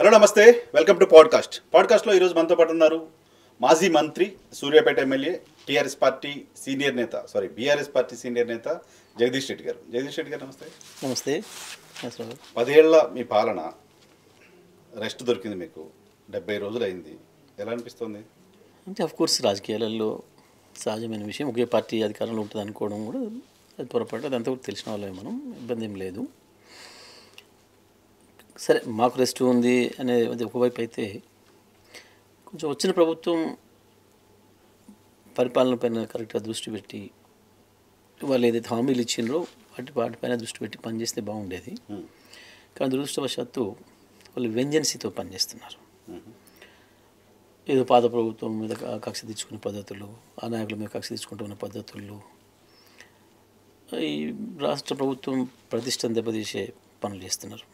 Hello నమస్తే, welcome to పాడ్కాస్ట్లో ఈరోజు మనతో పాటు ఉన్నారు మాజీ మంత్రి, Suryapet MLA, BRS party senior నేత జగదీష్ రెడ్డి గారు. నమస్తే. నమస్తే. 10 ఏళ్ల మీ పాలన రెస్ట్ దొరికింది, మీకు 70 రోజులు అయింది. ఎలా అనిపిస్తుంది? అంటే కోర్స్ రాజకీయాలలో సహజమైన విషయం. ఒకే పార్టీ అధికారంలో ఉంటుంది అనుకోవడం కూడా అది పొరపాటు. అదంతా కూడా తెలిసిన వాళ్ళమే, మనం ఇబ్బంది ఏం లేదు. సరే, మాకు రెస్ట్ ఉంది అనేది ఒకవైపు అయితే, కొంచెం వచ్చిన ప్రభుత్వం పరిపాలన పైన కరెక్ట్గా దృష్టి పెట్టి వాళ్ళు ఏదైతే హామీలు ఇచ్చిండ్రో వాటిపైన దృష్టి పెట్టి పనిచేస్తే బాగుండేది. కానీ దురదృష్టవశాత్తు వాళ్ళు వెంజెన్సీతో పనిచేస్తున్నారు. ఏదో పాత ప్రభుత్వం మీద కక్ష తెచ్చుకునే పద్ధతులు, ఆ నాయకుల మీద కక్ష తెచ్చుకుంటున్న పద్ధతులు, ఈ రాష్ట్ర ప్రభుత్వం ప్రతిష్టను దెబ్బతీసే పనులు చేస్తున్నారు.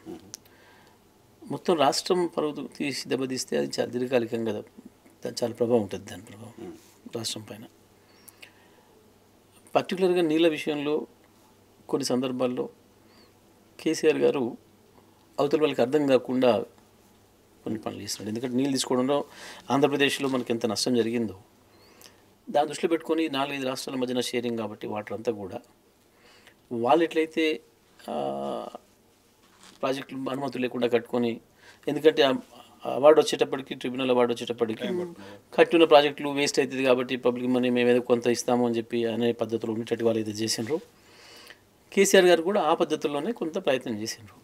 మొత్తం రాష్ట్రం పరువు తీసి దెబ్బతీస్తే అది చాలా దీర్ఘకాలికంగా చాలా ప్రభావం ఉంటుంది. దాని ప్రభావం రాష్ట్రం పైన, పర్టికులర్గా నీళ్ళ విషయంలో కొన్ని సందర్భాల్లో కేసీఆర్ గారు అవతల వాళ్ళకి అర్థం కాకుండా కొన్ని పనులు చేస్తున్నాడు. ఎందుకంటే నీళ్ళు తీసుకోవడంలో ఆంధ్రప్రదేశ్లో మనకి ఎంత నష్టం జరిగిందో దాన్ని దృష్టిలో పెట్టుకొని 4-5 రాష్ట్రాల మధ్యన షేరింగ్ కాబట్టి వాటర్ అంతా కూడా వాళ్ళు ఎట్లయితే ప్రాజెక్టులు అనుమతులు లేకుండా కట్టుకొని, ఎందుకంటే అవార్డు వచ్చేటప్పటికి, ట్రిబ్యునల్ అవార్డు వచ్చేటప్పటికి కట్టిన ప్రాజెక్టులు వేస్ట్ అవుతుంది కాబట్టి పబ్లిక్ మనీ మేము ఏదో కొంత ఇస్తాము అని చెప్పి అనే పద్ధతులు ఉండేటట్టు వాళ్ళు అయితే చేసినారు. కేసీఆర్ గారు కూడా ఆ పద్ధతుల్లోనే కొంత ప్రయత్నం చేసినారు.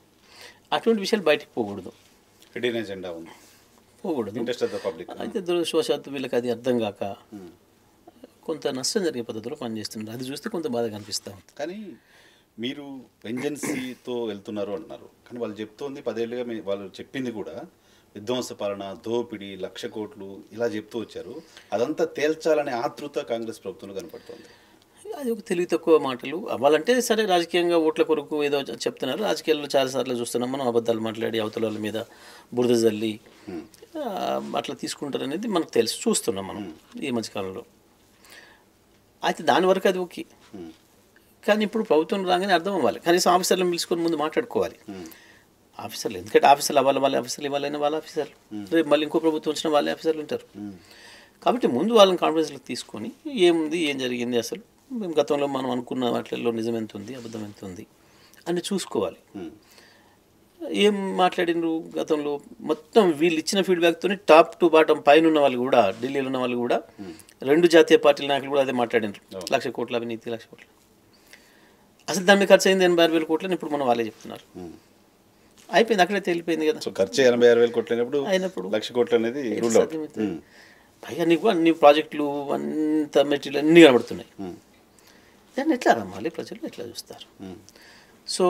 అటువంటి విషయాలు బయటికి పోకూడదు, అయితే దురదృష్టవశాత్తు వీళ్ళకి అది అర్థం కాక కొంత నష్టం జరిగే పద్ధతిలో పనిచేస్తున్నారు. అది చూస్తే కొంత బాధగా అనిపిస్తూ ఉంది. కానీ మీరు వెంజెన్సీతో వెళ్తున్నారు అంటున్నారు, కానీ వాళ్ళు చెప్తోంది 10 ఏళ్ళుగా వాళ్ళు చెప్పింది కూడా విధ్వంస పాలన, దోపిడీ, 1,00,000 కోట్లు ఇలా చెప్తూ వచ్చారు. అదంతా తేల్చాలనే ఆతృత కాంగ్రెస్ ప్రభుత్వంలో కనపడుతుంది. అది ఒక తెలివి తక్కువ మాటలు. అవ్వాలంటే సరే, రాజకీయంగా ఓట్ల కొరకు ఏదో చెప్తున్నారు. రాజకీయాల్లో చాలాసార్లు చూస్తున్నాం మనం, అబద్ధాలు మాట్లాడి అవతల వాళ్ళ మీద బురద జల్లి అట్లా తీసుకుంటారు అనేది మనకు తెలుసు, చూస్తున్నాం మనం ఈ మధ్యకాలంలో. అయితే దాని వరకు అది ఓకే. కానీ ఇప్పుడు ప్రభుత్వం రాగానే అర్థం అవ్వాలి, కనీసం ఆఫీసర్లను పిలుచుకొని ముందు మాట్లాడుకోవాలి. ఆఫీసర్లు, ఎందుకంటే ఆఫీసర్లు అవ్వాలి, వాళ్ళ ఆఫీసర్లు ఇవ్వాలైనా వాళ్ళ ఆఫీసర్లు, రేపు మళ్ళీ ఇంకో ప్రభుత్వం వచ్చిన వాళ్ళే ఆఫీసర్లు ఉంటారు. కాబట్టి ముందు వాళ్ళని కాన్ఫిడెన్స్లో తీసుకొని ఏముంది, ఏం జరిగింది, అసలు గతంలో మనం అనుకున్న వాటిల్లో నిజం ఎంత ఉంది, అబద్ధం ఎంత ఉంది అని చూసుకోవాలి. ఏం మాట్లాడినరు గతంలో మొత్తం వీళ్ళు ఇచ్చిన ఫీడ్బ్యాక్తోని టాప్ టు బాటం పైన ఉన్న వాళ్ళు కూడా, ఢిల్లీలో ఉన్న వాళ్ళు కూడా, 2 జాతీయ పార్టీల నాయకులు కూడా అదే మాట్లాడినారు. 1,00,000 కోట్ల అవినీతి, 1,00,000 కోట్లు. అసలు దాని మీద ఖర్చు అయింది 86,000 కోట్లని ఇప్పుడు మనం వాళ్ళే చెప్తున్నారు. అయిపోయింది, అక్కడే తేలిపోయింది కదా. ఖర్చు 86,000 కోట్లు అయినప్పుడు 1,00,000 కోట్లు అనేది పైగా నీకు అన్ని ప్రాజెక్టులు, అంత మెటీరియల్ అన్నీ కనబడుతున్నాయి. దాన్ని ఎట్లా రమ్మాలి, ప్రజలు ఎట్లా చూస్తారు? సో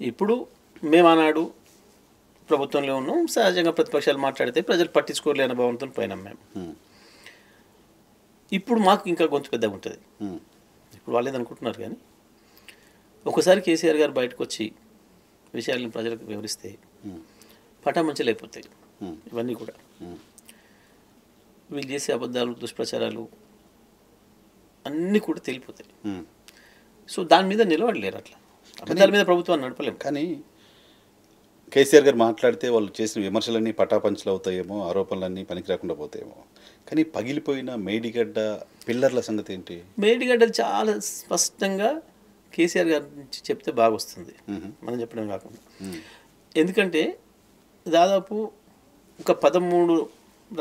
ఇప్పుడు మేము ఆనాడు ప్రభుత్వంలో ఉన్నాం, సహజంగా ప్రతిపక్షాలు మాట్లాడితే ప్రజలు పట్టించుకోలేని భావంతో పోయినాం మేము. ఇప్పుడు మాకు ఇంకా గొంతు పెద్దగా ఉంటుంది. ఇప్పుడు వాళ్ళు ఏదనుకుంటున్నారు, కానీ ఒకసారి కేసీఆర్ గారు బయటకు వచ్చి విషయాలను ప్రజలకు వివరిస్తే పటామంచలు అయిపోతాయి ఇవన్నీ కూడా. వీళ్ళు చేసే అబద్ధాలు, దుష్ప్రచారాలు అన్నీ కూడా తెలిపోతాయి. సో దాని మీద నిలబడలేరు, అట్లా అబద్ధాల మీద ప్రభుత్వాన్ని నడపలేము. కానీ కేసీఆర్ గారు మాట్లాడితే వాళ్ళు చేసిన విమర్శలన్నీ పటాపంచలు అవుతాయేమో, ఆరోపణలన్నీ పనికి రాకుండా పోతాయేమో. కానీ పగిలిపోయిన మేడిగడ్డ పిల్లర్ల సంగతి ఏంటి? మేడిగడ్డ చాలా స్పష్టంగా కేసీఆర్ గారి నుంచి చెప్తే బాగా వస్తుంది, మనం చెప్పడం కాకుండా. ఎందుకంటే దాదాపు ఒక 13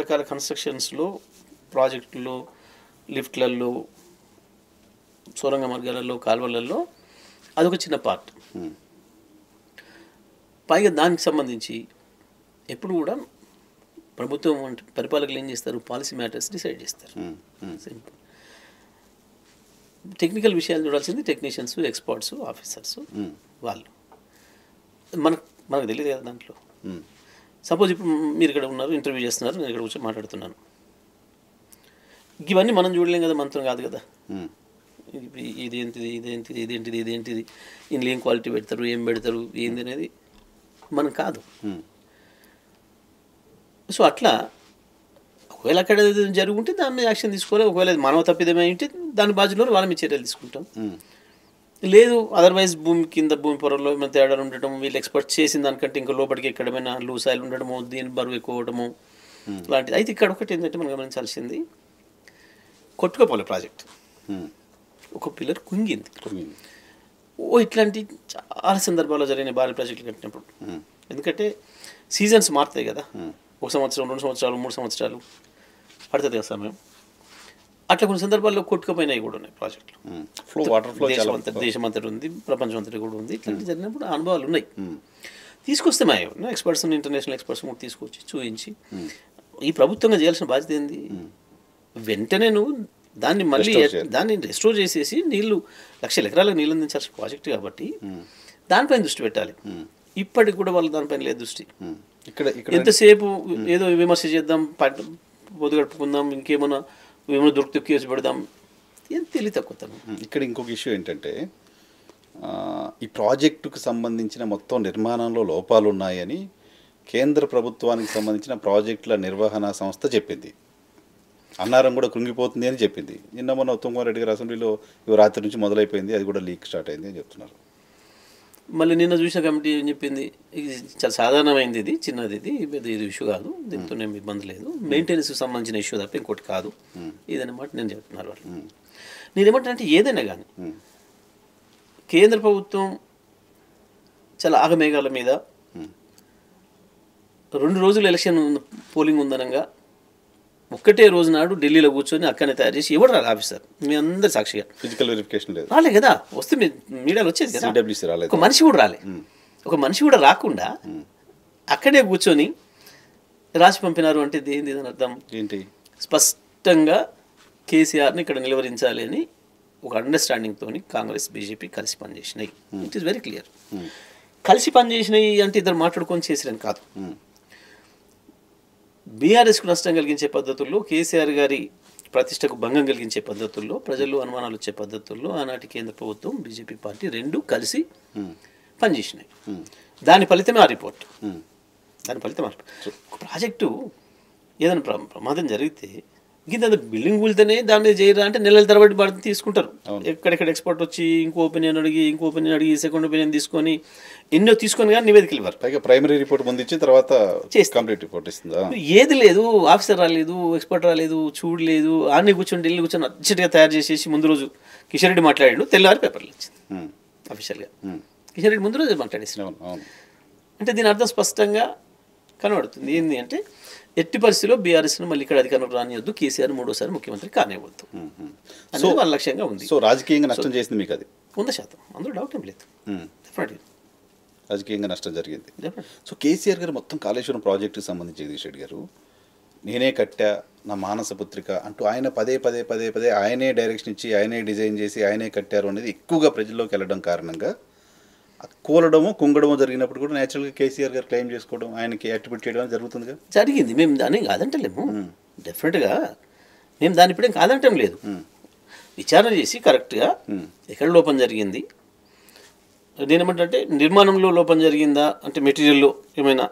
రకాల కన్స్ట్రక్షన్స్లో, ప్రాజెక్టుల్లో, లిఫ్ట్లలో, సొరంగ మార్గాలలో, కాలువలలో అదొక చిన్న పార్ట్. పైగా దానికి సంబంధించి ఎప్పుడు కూడా ప్రభుత్వం అంటే పరిపాలకులు ఏం చేస్తారు, పాలసీ మ్యాటర్స్ డిసైడ్ చేస్తారు. సింపుల్. టెక్నికల్ విషయాలు చూడాల్సింది టెక్నీషియన్స్, ఎక్స్పర్ట్స్, ఆఫీసర్స్ వాళ్ళు. మనకు తెలియదు కదా దాంట్లో. సపోజ్ ఇప్పుడు మీరు ఇక్కడ ఉన్నారు, ఇంటర్వ్యూ చేస్తున్నారు, నేను ఇక్కడ కూర్చొని మాట్లాడుతున్నాను. ఇవన్నీ మనం చూడలేం కదా, మంత్రం కాదు కదా. ఇదేంటిది ఇందులో ఏం క్వాలిటీ పెడతారు, ఏం పెడతారు, ఏంది అనేది మనం కాదు. సో అట్లా ఒకవేళ అక్కడ జరుగుంటే దాని మీద యాక్షన్ తీసుకోవాలి. ఒకవేళ మానవ తప్పిదమే ఉంటే దాని బాధ్యతలో వాళ్ళ మీద చర్యలు తీసుకుంటాం. లేదు అదర్వైజ్ భూమి కింద భూమి పొరల్లో ఏమైనా తేడాలు ఉండటం, వీళ్ళు ఎక్స్పర్ట్ చేసిన దానికంటే ఇంకా లోపలికి ఎక్కడమైనా లూజ్ ఆయిల్ ఉండడము, దీని బరువు ఎక్కువ అవడము లాంటిది. అయితే ఇక్కడ ఒకటి ఏంటంటే మనం గమనించాల్సింది, కొట్టుకోపోలే ప్రాజెక్ట్, ఒక పిల్లర్ కుంగింది. ఇట్లాంటి చాలా సందర్భాల్లో జరిగిన భారీ ప్రాజెక్టులు కట్టినప్పుడు. ఎందుకంటే సీజన్స్ మారుతాయి కదా, 1 సంవత్సరం 2 సంవత్సరాలు 3 సంవత్సరాలు పడుతుంది కదా సమయం. అట్లా కొన్ని సందర్భాల్లో కొట్టుకుపోయినాయి కూడా ఉన్నాయి ప్రాజెక్టులు. దేశం అంతటి ఉంది, ప్రపంచం అంతటి కూడా ఉంది. ఇట్లాంటి జరిగినప్పుడు అనుభవాలు ఉన్నాయి. తీసుకొస్తే మా ఎక్స్పర్ట్స్, ఇంటర్నేషనల్ ఎక్స్పర్ట్స్ కూడా తీసుకొచ్చి చూపించి, ఈ ప్రభుత్వంగా చేయాల్సిన బాధ్యత ఏంది, వెంటనే నువ్వు దాన్ని మళ్ళీ దాన్ని రెస్టోర్ చేసేసి నీళ్లు 1,00,000 ఎకరాలకు నీళ్ళు అందించాల్సిన ప్రాజెక్ట్ కాబట్టి దానిపైన దృష్టి పెట్టాలి. ఇప్పటికి కూడా వాళ్ళు దానిపైన లేదు దృష్టి. ఎంతసేపు ఏదో విమర్శ చేద్దాం, పొద్దుగడుపుకుందాం, ఇంకేమైనా దొరికితే కేసు పెడదాం, ఏం తెలివి తక్కువ. ఇక్కడ ఇంకొక ఇష్యూ ఏంటంటే, ఈ ప్రాజెక్టుకు సంబంధించిన మొత్తం నిర్మాణంలో లోపాలు ఉన్నాయని కేంద్ర ప్రభుత్వానికి సంబంధించిన ప్రాజెక్టుల నిర్వహణ సంస్థ చెప్పింది. అన్నారం కూడా కృంగిపోతుంది అని చెప్పింది. నిన్న మొన్న ఉత్తమ్ కుమార్ రెడ్డి గారు అసెంబ్లీలో రాత్రి నుంచి మొదలైపోయింది, అది కూడా లీక్ స్టార్ట్ అయింది అని చెప్తున్నారు. మళ్ళీ నిన్న చూసిన కమిటీ ఏం చెప్పింది, ఇది చాలా సాధారణమైంది, ఇది చిన్నది, ఇది ఇష్యూ కాదు, దీంతో ఏమి ఇబ్బంది లేదు, మెయింటెనెన్స్కి సంబంధించిన ఇష్యూ తప్ప ఇంకోటి కాదు ఇదన్నమాట నేను చెప్తున్నారు వాళ్ళు. నేనేమంటానంటే ఏదైనా కానీ కేంద్ర ప్రభుత్వం చాలా ఆగమేఘాల మీద 2 రోజులు ఎలక్షన్ పోలింగ్ ఉందనగా ఒక్కటే రోజు నాడు ఢిల్లీలో కూర్చొని అక్కడనే తయారు చేసి ఎవరు రాలి ఆఫీసర్, మీ అందరు సాక్షిగా ఫిజికల్ వెరిఫికేషన్ లేదు, రాలే కదా, వస్తే మీడియాలో వచ్చేది కదా, ఒక మనిషి కూడా రాలే, ఒక మనిషి కూడా రాకుండా అక్కడే కూర్చొని రాసి పంపినారు అంటే ఏంది అని అర్థం ఏంటి? స్పష్టంగా కేసీఆర్ని ఇక్కడ నిలువరించాలి అని ఒక అండర్స్టాండింగ్తో కాంగ్రెస్ బీజేపీ కలిసి పనిచేసినాయి. It is very clear. కలిసి పనిచేసినాయి అంటే ఇద్దరు మాట్లాడుకొని చేసిరని కాదు. బీఆర్ఎస్కు నష్టం కలిగించే పద్ధతుల్లో, కేసీఆర్ గారి ప్రతిష్టకు భంగం కలిగించే పద్ధతుల్లో, ప్రజల్లో అనుమానాలు వచ్చే పద్ధతుల్లో ఆనాటి కేంద్ర ప్రభుత్వం, బీజేపీ పార్టీ 2 కలిసి పనిచేసినాయి. దాని ఫలితమే ఆ రిపోర్ట్. దాని ఫలితం ఒక ప్రాజెక్టు ఏదైనా ప్రమాదం జరిగితే ఇంత బిల్డింగ్ కూలితేనే దాని మీద చేయరా అంటే నెలల తరబడి బాధ్యత తీసుకుంటారు. ఎక్కడెక్కడ ఎక్స్పర్ట్ వచ్చి ఇంకో ఒపీనియన్ అడిగి సెకండ్ ఒపీనియన్ తీసుకొని ఎన్నో తీసుకొని కానీ నివేదికలు ఇవ్వరు. పైగా ప్రైమరీ రిపోర్ట్ ముందు ఇచ్చిన తర్వాత కంప్లీట్ రిపోర్ట్ ఇస్తుందా? ఏది లేదు, ఆఫీసర్ రాలేదు, ఎక్స్పర్ట్ రాలేదు, చూడలేదు, ఆన్ని కూర్చొని ఢిల్లీ కూర్చొని అర్జెంట్గా తయారు చేసేసి ముందు రోజు కిషన్ రెడ్డి మాట్లాడాడు, తెల్లవారి పేపర్లు వచ్చింది అఫీషియల్గా. కిషన్ రెడ్డి ముందు రోజు మాట్లాడేసి అంటే దీని అర్థం స్పష్టంగా కనబడుతుంది. ఏంటి అంటే ఎట్టి పరిస్థితిలో బీఆర్ఎస్ను మళ్ళీ ఇక్కడ అధికారంలో రానియొద్దు, కేసీఆర్ 3వ ముఖ్యమంత్రి కానివ్వద్దు అనేది వాళ్ళ లక్ష్యంగా ఉంది. సో రాజకీయంగా నష్టం చేసింది మీకు అది 100%, అందులో డౌట్ ఏం లేదు. డెఫినెట్లీ రాజకీయంగా నష్టం జరిగింది. సో కేసీఆర్ గారు మొత్తం కాళేశ్వరం ప్రాజెక్టుకి సంబంధించి జగదీష్ రెడ్డి గారు నేనే కట్టా, నా మానస పుత్రిక అంటూ ఆయన పదే ఆయనే డైరెక్షన్ ఇచ్చి, ఆయనే డిజైన్ చేసి, ఆయనే కట్టారు అనేది ఎక్కువగా ప్రజల్లోకి వెళ్ళడం కారణంగా కూలడము కుంగడము జరిగినప్పుడు కూడా నేచురల్గా కేసీఆర్ గారు క్లెయిమ్ చేసుకోవడం, ఆయనకి యాక్టివేట్ చేయడం జరుగుతుందిగా. జరిగింది, మేము దాన్ని కాదంటలేము. డెఫినెట్గా మేము దాన్ని ఇప్పుడేం కాదంటాం లేదు. విచారణ చేసి కరెక్ట్గా ఎక్కడ లోపం జరిగింది, నేనేమంటే నిర్మాణంలో లోపం జరిగిందా అంటే మెటీరియల్లో ఏమైనా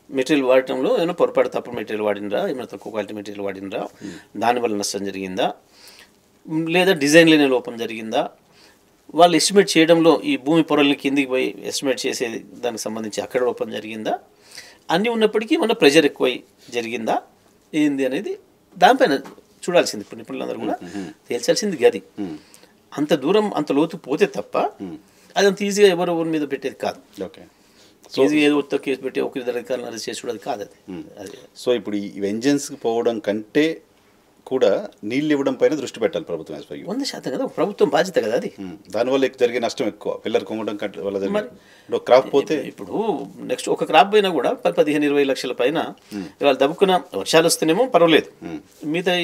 మెటీరియల్ వాడటంలో ఏమైనా పొరపాటు తప్పుడు మెటీరియల్ వాడినరా, ఏమైనా తక్కువ క్వాలిటీ మెటీరియల్ వాడినరా, దానివల్ల నష్టం జరిగిందా, లేదా డిజైన్లోనే లోపం జరిగిందా, వాళ్ళు ఎస్టిమేట్ చేయడంలో ఈ భూమి పొరల్ని కిందికి పోయి ఎస్టిమేట్ చేసేది దానికి సంబంధించి అక్కడ లోపం జరిగిందా, అన్నీ ఉన్నప్పటికీ మన ప్రెజర్ ఎక్కువై జరిగిందా ఏంది అనేది దానిపైన చూడాల్సింది. ఇప్పుడు నిపుణులందరూ కూడా తేల్చాల్సింది గది. అంత దూరం అంత లోతు పోతే తప్ప అది అంత ఈజీగా ఎవరి మీద పెట్టేది కాదు. ఓకే, ఈజీగా ఏదో ఒక్క కేసు పెట్టి ఒకరి అధికారులను అరెస్ట్ చేసి చూడదు కాదు అది. సో ఇప్పుడు ఈ వెంజెన్స్కి పోవడం కంటే కూడా నీళ్ళు ఇవ్వడం పైన దృష్టి పెట్టాలి ప్రభుత్వం. 100% కదా, ప్రభుత్వం బాధ్యత కదా అది. దానివల్ల జరిగే నష్టం ఎక్కువ, పిల్లర్ కొమ్మడం వల్ల జరిగే క్రాప్ పోతే. ఇప్పుడు నెక్స్ట్ ఒక క్రాప్ పోయినా కూడా 15-20 లక్షల పైన ఇవాళ దబ్బుకున్న వర్షాలు వస్తేనేమో పర్వాలేదు, మిగతా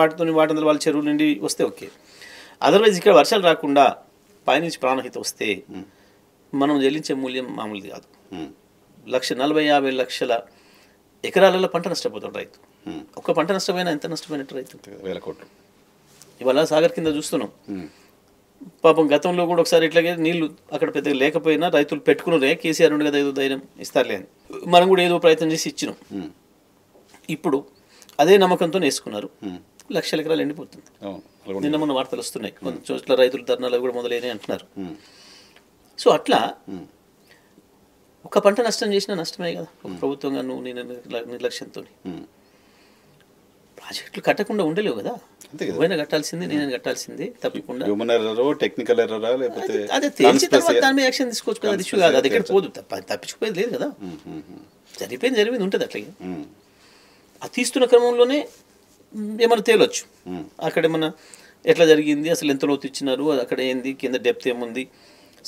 వాటి వాళ్ళ చెరువు నుండి వస్తే ఓకే. అదర్వైజ్ ఇక్కడ వర్షాలు రాకుండా పైనుంచి ప్రాణహిత వస్తే మనం చెల్లించే మూల్యం మామూలుది కాదు. 1,40,50 లక్షల ఎకరాలలో పంట నష్టపోతాడు రైతు. ఒక్క పంట నష్టపోయినా ఎంత నష్టపోయినట్టు రైతు? 1,000 కోట్లు. ఇవాళ సాగర్ కింద చూస్తున్నాం. పాపం గతంలో కూడా ఒకసారి ఇట్లాగే నీళ్లు అక్కడ పెద్దగా లేకపోయినా రైతులు పెట్టుకున్నారే, కేసీఆర్ నుండి కదా ఏదో ధైర్యం ఇస్తారులే అని మనం కూడా ఏదో ప్రయత్నం చేసి ఇచ్చినాం. ఇప్పుడు అదే నమ్మకంతో వేసుకున్నారు, లక్షల ఎకరాలు ఎండిపోతుంది. అవును, అలా కూడా నిన్న మొన్న వార్తలు వస్తున్నాయి, కొన్ని చోట్ల రైతుల ధర్నాలు కూడా మొదలైనవి అంటున్నారు. సో అట్లా ఒక పంట నష్టం చేసినా నష్టమే కదా. ఒక ప్రభుత్వంగా నువ్వు నేను నిర్లక్ష్యంతో ప్రాజెక్టులు కట్టకుండా ఉండలేవు కదా. అంతే కదా. నువ్వైనా కట్టాల్సింది, నేను కట్టాల్సింది తప్పకుండా. హ్యూమన్ ఎర్రరో టెక్నికల్ ఎర్రరా లేకపోతే అదే తేల్చిన తర్వాత దాని మీద యాక్షన్ తీసుకోవచ్చు కదా. అది ఇష్యూ కాదు, అది ఎక్కడ పోదు, తప్పించుకుపోయేది లేదు కదా. జరిగిపోయింది ఉంటుంది అట్లాగే. అది తీస్తున్న క్రమంలోనే ఏమైనా తేలొచ్చు. అక్కడ ఏమన్నా ఎట్లా జరిగింది, అసలు ఎంత లోతు ఇచ్చినారు, అక్కడ ఏంది, కింద డెప్త్ ఏముంది,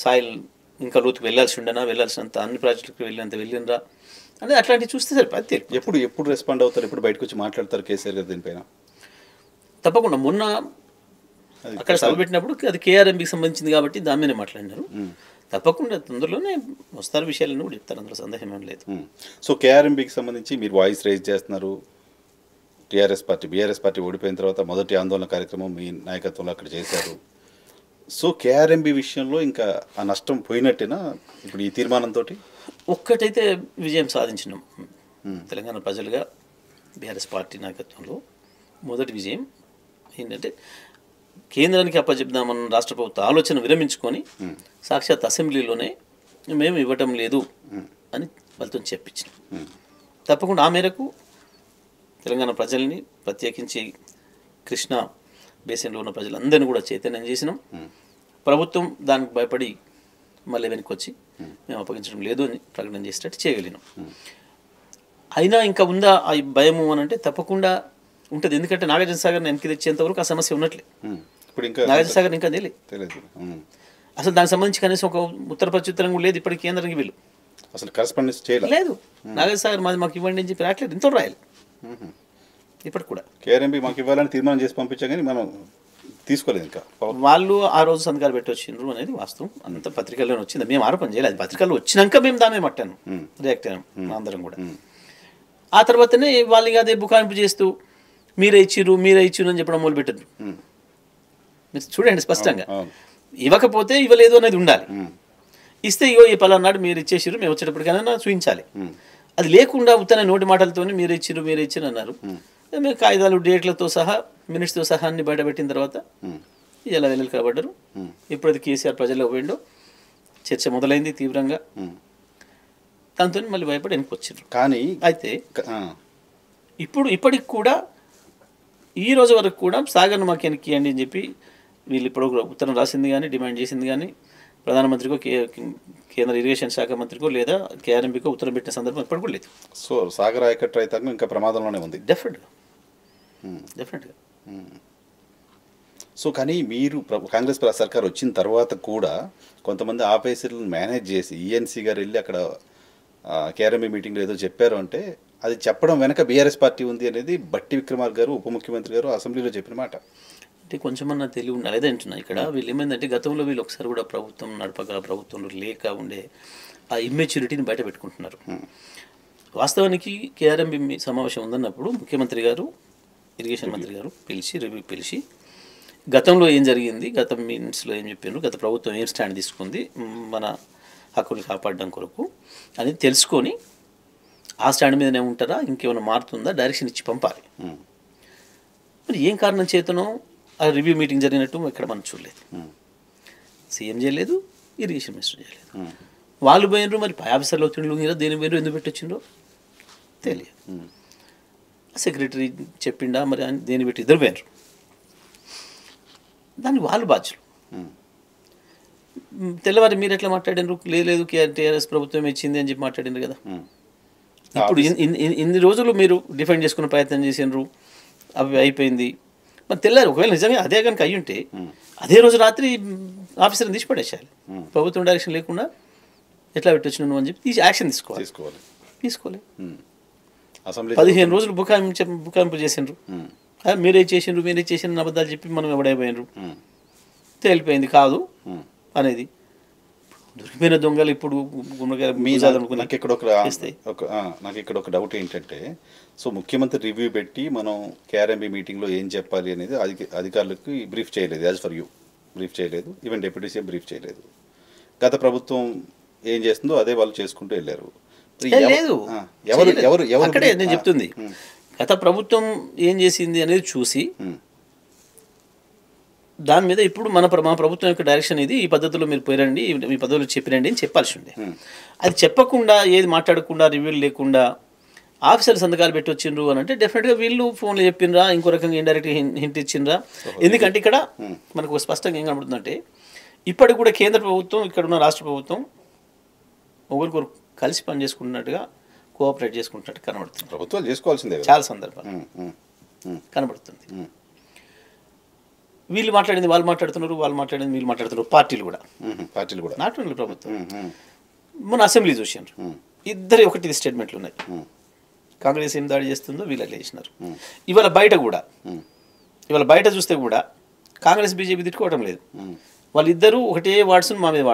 సాయిల్ ఇంకా లోతుకు వెళ్ళాల్సి ఉండనా, వెళ్ళాల్సినంత అన్ని ప్రాజెక్టులకు వెళ్ళినంత వెళ్ళినరా అనేది అట్లాంటివి చూస్తే సరిపోతే. ఎప్పుడు రెస్పాండ్ అవుతారు, ఎప్పుడు బయటకు వచ్చి మాట్లాడతారు కేసీఆర్ గారు దీనిపైన? తప్పకుండా మొన్న అక్కడ సభ పెట్టినప్పుడు అది కేఆర్ఎంబికి సంబంధించింది కాబట్టి దాని మీదనే మాట్లాడినారు. తప్పకుండా తొందరలోనే వస్తారు, విషయాలను కూడా చెప్తారు, అందులో సందేహం ఏం లేదు. సో కేఆర్ఎంబికి సంబంధించి మీరు వాయిస్ రైజ్ చేస్తున్నారు. బీఆర్ఎస్ పార్టీ ఓడిపోయిన తర్వాత మొదటి ఆందోళన కార్యక్రమం మీ నాయకత్వంలో అక్కడ చేశారు. సో కేఆర్ఎంబి విషయంలో ఇంకా ఆ నష్టం పోయినట్టేనా ఇప్పుడు ఈ తీర్మానంతో? ఒక్కటైతే విజయం సాధించినాం తెలంగాణ ప్రజలుగా. బీఆర్ఎస్ పార్టీ నాయకత్వంలో మొదటి విజయం ఏంటంటే కేంద్రానికి అప్పచెప్దామన్న రాష్ట్ర ప్రభుత్వ ఆలోచన విరమించుకొని సాక్షాత్ అసెంబ్లీలోనే మేము ఇవ్వటం లేదు అని వాళ్ళతో చెప్పించినాం. తప్పకుండా ఆ మేరకు తెలంగాణ ప్రజల్ని, ప్రత్యేకించి కృష్ణా బేసిన్లో ఉన్న ప్రజలందరినీ కూడా చైతన్యం చేసినాం. ప్రభుత్వం దానికి భయపడి మళ్ళీ వెనక్కి వచ్చి మేము అప్పగించడం లేదు అని ప్రకటన చేసేటట్టు చేయగలిగినాం. అయినా ఇంకా ఉందా ఆ భయము అని అంటే తప్పకుండా ఉంటుంది. ఎందుకంటే నాగార్జున సాగర్ని వెనక్కి తెచ్చేంతవరకు ఆ సమస్య ఉన్నట్లే. నాగార్జున సాగర్ ఇంకా తెలియదు అసలు. దానికి సంబంధించి కనీసం ఒక ఉత్తర ప్రత్యుత్తరం కూడా లేదు ఇప్పటికి కేంద్రానికి. వీళ్ళు అసలు కరెస్పాండెన్స్ లేదు. నాగార్జున సాగర్ మాకు ఇవ్వండి అని చెప్పి రావట్లేదు, ఇంత రాయాలి ఇప్పటికి కూడా. కేఆర్ఎంబి మాకు ఇవ్వాలని తీర్మానం చేసి పంపించాం కానీ మనం తీసుకోలేదు. ఇంకా వాళ్ళు ఆ రోజు సంతకాలు పెట్టి వచ్చిండ్రు అనేది వాస్తవం, అంత పత్రికల్లోనే వచ్చింది. మేము ఆరోపణ చేయలేదు, పత్రికల్లో వచ్చినాక మేము దాని మట్టాను రియాక్ట్ అయ్యాం అందరం కూడా. ఆ తర్వాతనే వాళ్ళు అదే బుకాయింపు చేస్తూ మీరే ఇచ్చిర్రు అని చెప్పడం మొదలుపెట్టారు. మీరు చూడండి స్పష్టంగా, ఇవ్వకపోతే ఇవ్వలేదు అనేది ఉండాలి. ఇస్తే ఇగో ఈ పలానాడు మీరు ఇచ్చేసిర్రు, మేము వచ్చేటప్పటికైనా చూపించాలి. అది లేకుండా ఉత్తనే నోటి మాటలతో మీరు ఇచ్చిర్రు అన్నారు. మేము కాగితాలు, డేట్లతో సహా, మినిట్స్తో సహా అన్ని బయటపెట్టిన తర్వాత ఇలా వెళ్ళి కాబడ్డారు. ఇప్పుడు అది కేసీఆర్ ప్రజల్లో పోయిండో చర్చ మొదలైంది తీవ్రంగా. దాంతో మళ్ళీ భయపడి వెనక్కి వచ్చిర్రు. కానీ అయితే ఇప్పటికి కూడా ఈ రోజు వరకు కూడా సాగర్ను మాకు వెనక్కి అని చెప్పి వీళ్ళు ఇప్పుడు ఉత్తరం రాసింది కానీ, డిమాండ్ చేసింది కానీ ప్రధానమంత్రికో, కేంద్ర ఇరిగేషన్ శాఖ మంత్రికో లేదా కేఆర్ఎంబికో ఉత్తరం పెట్టిన సందర్భం ఇప్పటికి కూడా లేదు. సో సాగర్ ఆయకట్టు రైతాంగం ఇంకా ప్రమాదంలోనే ఉంది. డెఫినెట్గా. సో కానీ మీరు కాంగ్రెస్ సర్కార్ వచ్చిన తర్వాత కూడా కొంతమంది ఆఫీసర్లను మేనేజ్ చేసి ఈఎన్సీ గారు వెళ్ళి అక్కడ కేఆర్ఎంబి మీటింగ్లో ఏదో చెప్పారు అంటే అది చెప్పడం వెనక బీఆర్ఎస్ పార్టీ ఉంది అనేది బట్టి విక్రమార్క గారు, ఉప ముఖ్యమంత్రి గారు అసెంబ్లీలో చెప్పిన మాట. అంటే కొంచెమన్నా తెలివి ఉండాలి. అదే అంటున్నా, ఇక్కడ వీళ్ళు ఏమైందంటే గతంలో వీళ్ళు ఒకసారి కూడా ప్రభుత్వం నడపక, ప్రభుత్వంలో లేక ఉండే ఆ ఇమ్మెచ్యూరిటీని బయట పెట్టుకుంటున్నారు. వాస్తవానికి కేఆర్ఎంబి సమావేశం ఉందన్నప్పుడు ముఖ్యమంత్రి గారు, ఇరిగేషన్ మంత్రి గారు పిలిచి గతంలో ఏం జరిగింది, గత మీటింగ్స్లో ఏం చెప్పారు, గత ప్రభుత్వం ఏం స్టాండ్ తీసుకుంది మన హక్కులు కాపాడడం కొరకు అని తెలుసుకొని ఆ స్టాండ్ మీదనే ఉంటారా, ఇంకేమైనా మారుతుందా, డైరెక్షన్ ఇచ్చి పంపాలి. మరి ఏం కారణం చేతనో ఆ రివ్యూ మీటింగ్ జరిగినట్టు ఇక్కడ మనం చూడలేదు. సీఎం చేయలేదు, ఇరిగేషన్ మినిస్టర్ చేయలేదు. వాళ్ళు పోయినరు, మరి పై ఆఫీసర్లు వచ్చిండ్రు, దేని పోయినరు, ఎందుకు పెట్టొచ్చిండ్రో తెలియదు. సెక్రటరీ చెప్పిండా మరి దేని పెట్టి ఇద్దరు పోయినరు, దానికి వాళ్ళు బాధ్యులు. తెల్లవారి మీరు ఎట్లా మాట్లాడినారు, లేదు టీఆర్ఎస్ ప్రభుత్వం ఇచ్చింది అని చెప్పి మాట్లాడినారు కదా. ఇప్పుడు ఇన్ని రోజులు మీరు డిఫెండ్ చేసుకునే ప్రయత్నం చేసినారు, అవి అయిపోయింది. మరి తెల్లారు ఒకవేళ నిజంగా అదే కనుక అయ్యి ఉంటే అదే రోజు రాత్రి ఆఫీసర్ని తీసి పడేసేయాలి. ప్రభుత్వం డైరెక్షన్ లేకుండా ఎట్లా పెట్టొచ్చినాను అని చెప్పి యాక్షన్ తీసుకోవాలి. 15 రోజులు బుకాయింపు చేసిండ్రు, మీరే చేసిండ్రు అబద్ధాలు చెప్పి మనం ఎవడైపోయినరు, తేలిపోయింది కాదు అనేది. దొరికిపోయిన దొంగలు ఇప్పుడు నాకు ఇక్కడ ఒక డౌట్ ఏంటంటే, సో ముఖ్యమంత్రి రివ్యూ పెట్టి మనం కేఆర్ఎంబి మీటింగ్లో ఏం చెప్పాలి అనేది అధికారులకు బ్రీఫ్ చేయలేదు. యాజ్ ఫర్ యూ బ్రీఫ్ చేయలేదు, ఈవెన్ డిప్యూటీ సీఎం బ్రీఫ్ చేయలేదు. గత ప్రభుత్వం ఏం చేస్తుందో అదే వాళ్ళు చేసుకుంటూ వెళ్ళారు. లేదు, నేను చెప్తుంది గత ప్రభుత్వం ఏం చేసింది అనేది చూసి దాని మీద ఇప్పుడు మా ప్రభుత్వం యొక్క డైరెక్షన్ ఇది, ఈ పద్ధతిలో మీరు పోయిరండి, ఈ పద్ధతిలో చెప్పిరండి అని చెప్పాల్సి ఉండే. అది చెప్పకుండా, ఏది మాట్లాడకుండా, రివ్యూలు లేకుండా ఆఫీసర్లు సంతకాలు పెట్టి వచ్చిండ్రు అని అంటే డెఫినెట్గా వీళ్ళు ఫోన్లో చెప్పిండ్రా, ఇంకో రకంగా ఇండైరెక్ట్గా హింట్ ఇచ్చిండ్రా. ఎందుకంటే ఇక్కడ మనకు స్పష్టంగా ఏం కనబడుతుందంటే ఇప్పటికి కూడా కేంద్ర ప్రభుత్వం, ఇక్కడ ఉన్న రాష్ట్ర ప్రభుత్వం ఒకరికొకరు కలిసి పనిచేసుకుంటున్నట్టుగా, కోఆపరేట్ చేసుకుంటున్నట్టు కనబడుతుంది. ప్రభుత్వాలు చేసుకోవాల్సిందే చాలా సందర్భాలు కనబడుతుంది. వీళ్ళు మాట్లాడింది వాళ్ళు మాట్లాడుతున్నారు, వాళ్ళు మాట్లాడింది వీళ్ళు మాట్లాడుతున్నారు. పార్టీలు కూడా నాట్ ఓన్లీ ప్రభుత్వం. మన అసెంబ్లీ చూసారు, ఇద్దరు ఒకటి స్టేట్మెంట్లు ఉన్నాయి. కాంగ్రెస్ ఏం దాడి చేస్తుందో వీళ్ళు అట్లా చేసినారు. ఇవాళ బయట చూస్తే కూడా కాంగ్రెస్ బీజేపీ తిట్టుకోవడం లేదు. వాళ్ళిద్దరూ ఒకటే వర్డ్స్ మా మీద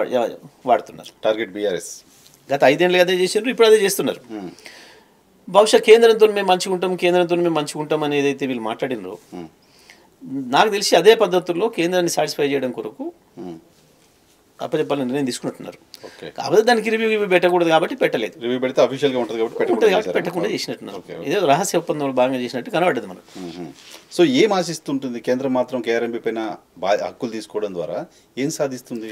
వాడుతున్నారు. టార్గెట్ బీఆర్ఎస్ గత 5 ఏళ్ళు అదే చేసినారు, ఇప్పుడు అదే చేస్తున్నారు. బహుశా కేంద్రంతో మేము మంచిగా ఉంటాం అని ఏదైతే వీళ్ళు మాట్లాడినారో, నాకు తెలిసి అదే పద్ధతుల్లో కేంద్రాన్ని సాటిస్ఫై చేయడం కొరకు అప్పచెప్పాలని నిర్ణయం తీసుకుంటున్నారు. కాకపోతే దానికి రివ్యూ పెట్టకూడదు కాబట్టి పెట్టలేదు. రివ్యూ పెడితే అఫీషియల్గా ఉంటుంది కాబట్టి పెట్టకుండా చేసినట్టున్నారు. ఏదో రహస్య ఒప్పందంలో భాగంగా చేసినట్టు కనబడ్డది మనకు. సో ఏం ఆశిస్తుంటుంది కేంద్రం మాత్రం కేఆర్ఎంపీ పైన హక్కులు తీసుకోవడం ద్వారా ఏం సాధిస్తుంది?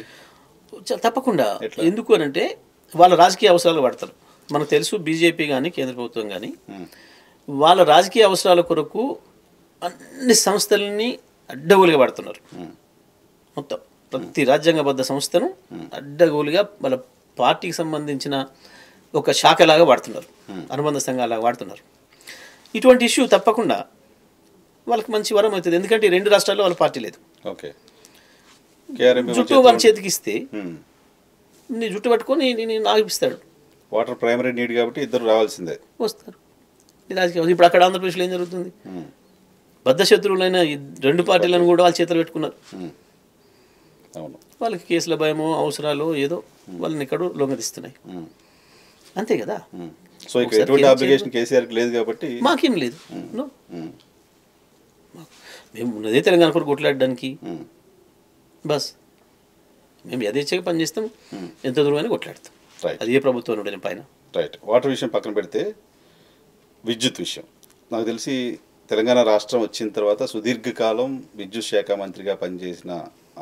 తప్పకుండా. ఎందుకు అని అంటే వాళ్ళ రాజకీయ అవసరాలు వాడతారు. మనకు తెలుసు బీజేపీ కానీ కేంద్ర ప్రభుత్వం కానీ వాళ్ళ రాజకీయ అవసరాల కొరకు అన్ని సంస్థలని అడ్డగోలుగా వాడుతున్నారు. మొత్తం ప్రతి రాజ్యాంగబద్ధ సంస్థను అడ్డగోలుగా వాళ్ళ పార్టీకి సంబంధించిన ఒక శాఖలాగా వాడుతున్నారు, అనుబంధ సంఘాలాగా వాడుతున్నారు. ఇటువంటి ఇష్యూ తప్పకుండా వాళ్ళకి మంచి వరం అవుతుంది. ఎందుకంటే 2 రాష్ట్రాల్లో వాళ్ళ పార్టీ లేదు. జుట్టు వాళ్ళ చేతికి ఇస్తే నీ జుట్టు పట్టుకొని నేను ఆగిపిస్తాడు. వాటర్ ప్రైమరీ నీడ్ కాబట్టి ఇద్దరు రావాల్సిందే, వస్తారు. ఇప్పుడు అక్కడ ఆంధ్రప్రదేశ్లో ఏం జరుగుతుంది? బద్ధ శత్రువులైన 2 పార్టీలను కూడా వాళ్ళ చేతులు పెట్టుకున్నారు. వాళ్ళకి కేసుల భయమో అవసరాలు ఏదో వాళ్ళని ఇక్కడ లొంగదీస్తున్నాయి. అంతే కదా. సో ఎటువంటి అప్లికేషన్ కేసీఆర్ లేదు కాబట్టి మాకేం లేదు. మేము ఉన్నదే తెలంగాణ కొరకు కొట్లాడడానికి. బస్ మేము యథేచ్ఛగా పనిచేస్తాం, ఎంత దూరమైనా కొట్లాడతాం. అది ఏ ప్రభుత్వం ఉండని పైన. రైట్. వాటర్ విషయం పక్కన పెడితే విద్యుత్ విషయం, నాకు తెలిసి తెలంగాణ రాష్ట్రం వచ్చిన తర్వాత సుదీర్ఘకాలం విద్యుత్ శాఖ మంత్రిగా పనిచేసిన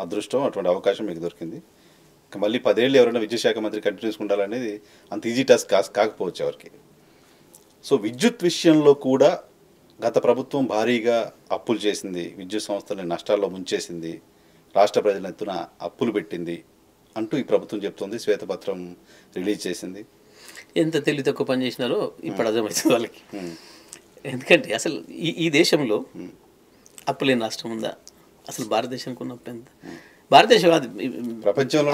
అదృష్టం, అటువంటి అవకాశం మీకు దొరికింది. మళ్ళీ 10 ఏళ్ళు ఎవరైనా విద్యుత్ శాఖ మంత్రి కంటిన్యూస్ ఉండాలనేది అంత ఈజీ టాస్క్ కాకపోవచ్చు ఎవరికి. సో విద్యుత్ విషయంలో కూడా గత ప్రభుత్వం భారీగా అప్పులు చేసింది, విద్యుత్ సంస్థలని నష్టాల్లో ముంచేసింది, రాష్ట్ర ప్రజల ఎత్తున అప్పులు పెట్టింది అంటూ ఈ ప్రభుత్వం చెప్తుంది. శ్వేతపత్రం రిలీజ్ చేసింది. ఎంత తెలివి తక్కువ పని చేసినారో ఇప్పుడు అర్థమవుతుంది వాళ్ళకి. ఎందుకంటే అసలు ఈ దేశంలో అప్పు లేని రాష్ట్రం ఉందా? అసలు భారతదేశానికి ఉన్న అప్పు ఎంత? భారతదేశం కాదు, ప్రపంచంలో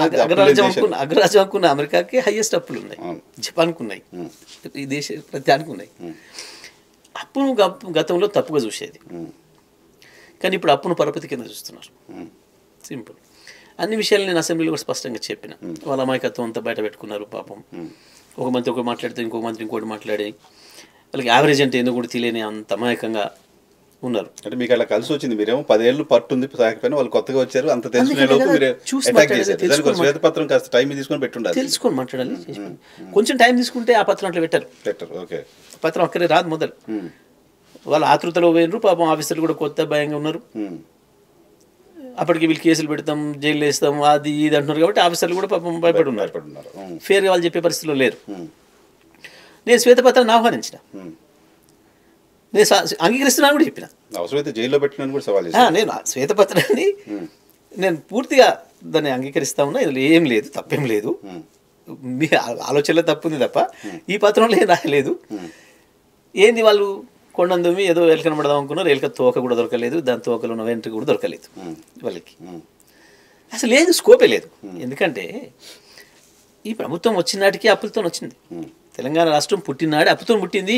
అగ్రరాజ్యం అనుకున్న అమెరికాకి హైయెస్ట్ అప్పులు ఉన్నాయి, జపాన్కు ఉన్నాయి, ఈ దేశ ప్రత్యానికి ఉన్నాయి. అప్పును గతంలో తప్పుగా చూసేది, కానీ ఇప్పుడు అప్పును పరపతి కింద చూస్తున్నారు. సింపుల్. అన్ని విషయాలు నేను అసెంబ్లీలో కూడా స్పష్టంగా చెప్పిన. వాళ్ళ అమాయకత్వం అంతా బయట పెట్టుకున్నారు పాపం. ఒక మంత్రి ఒకటి మాట్లాడితే ఇంకొక మంత్రి ఇంకోటి మాట్లాడి వాళ్ళకి యావరేజ్ అంటే ఎందుకు కూడా తెలియని అంత అమాయకంగా ఉన్నారు. అంటే మీకు అలా కలిసి వచ్చింది. మీరేమో 10 ఏళ్ళు పట్టుంది సాగిపోయినా వాళ్ళు కొత్తగా వచ్చారు, అంత తెలుసుకునే లోపు మీరు అటాక్ చేశారు. శ్వేతపత్రం కాస్త టైం తీసుకొని పెట్టుండాలి, తెలుసుకొని మాట్లాడాలి. కొంచెం టైం తీసుకుంటే ఆ పత్రం అట్లా పెట్టారు. ఓకే, పత్రం అక్కడే రాదు మొదలు. వాళ్ళ ఆతృతలో పోయినారు పాపం. ఆఫీసర్లు కూడా కొత్త భయంగా ఉన్నారు. అప్పటికి వీళ్ళు కేసులు పెడతాం, జైలు వేస్తాం, అది ఇది అంటున్నారు కాబట్టి ఆఫీసర్లు కూడా పాపం భయపడి ఉన్నారు. ఫేర్గా వాళ్ళు చెప్పే పరిస్థితిలో లేరు. నేను శ్వేతపత్రాన్ని ఆహ్వానించిన, నేను అంగీకరిస్తున్నాను కూడా చెప్పిన. అవసరమైతే జైల్లో పెట్టిన కూడా సవాల్ నేను శ్వేతపత్రాన్ని నేను పూర్తిగా దాన్ని అంగీకరిస్తా ఉన్నా. ఇందులో ఏం లేదు, తప్పేం లేదు. మీ ఆలోచనలో తప్పు ఉంది తప్ప ఈ పత్రంలో ఏం రాయలేదు. ఏంది వాళ్ళు కొండందుమి ఏదో ఎలుకను పడదాం అనుకున్నారు, ఎలుక తోక కూడా దొరకలేదు, దాని తోకలో ఉన్న వెంట్రుక కూడా దొరకలేదు వాళ్ళకి. అసలు లేదు, స్కోపే లేదు. ఎందుకంటే ఈ ప్రభుత్వం వచ్చిన నాటికి అప్పులతో వచ్చింది. తెలంగాణ రాష్ట్రం పుట్టినాడు అప్పుతో పుట్టింది.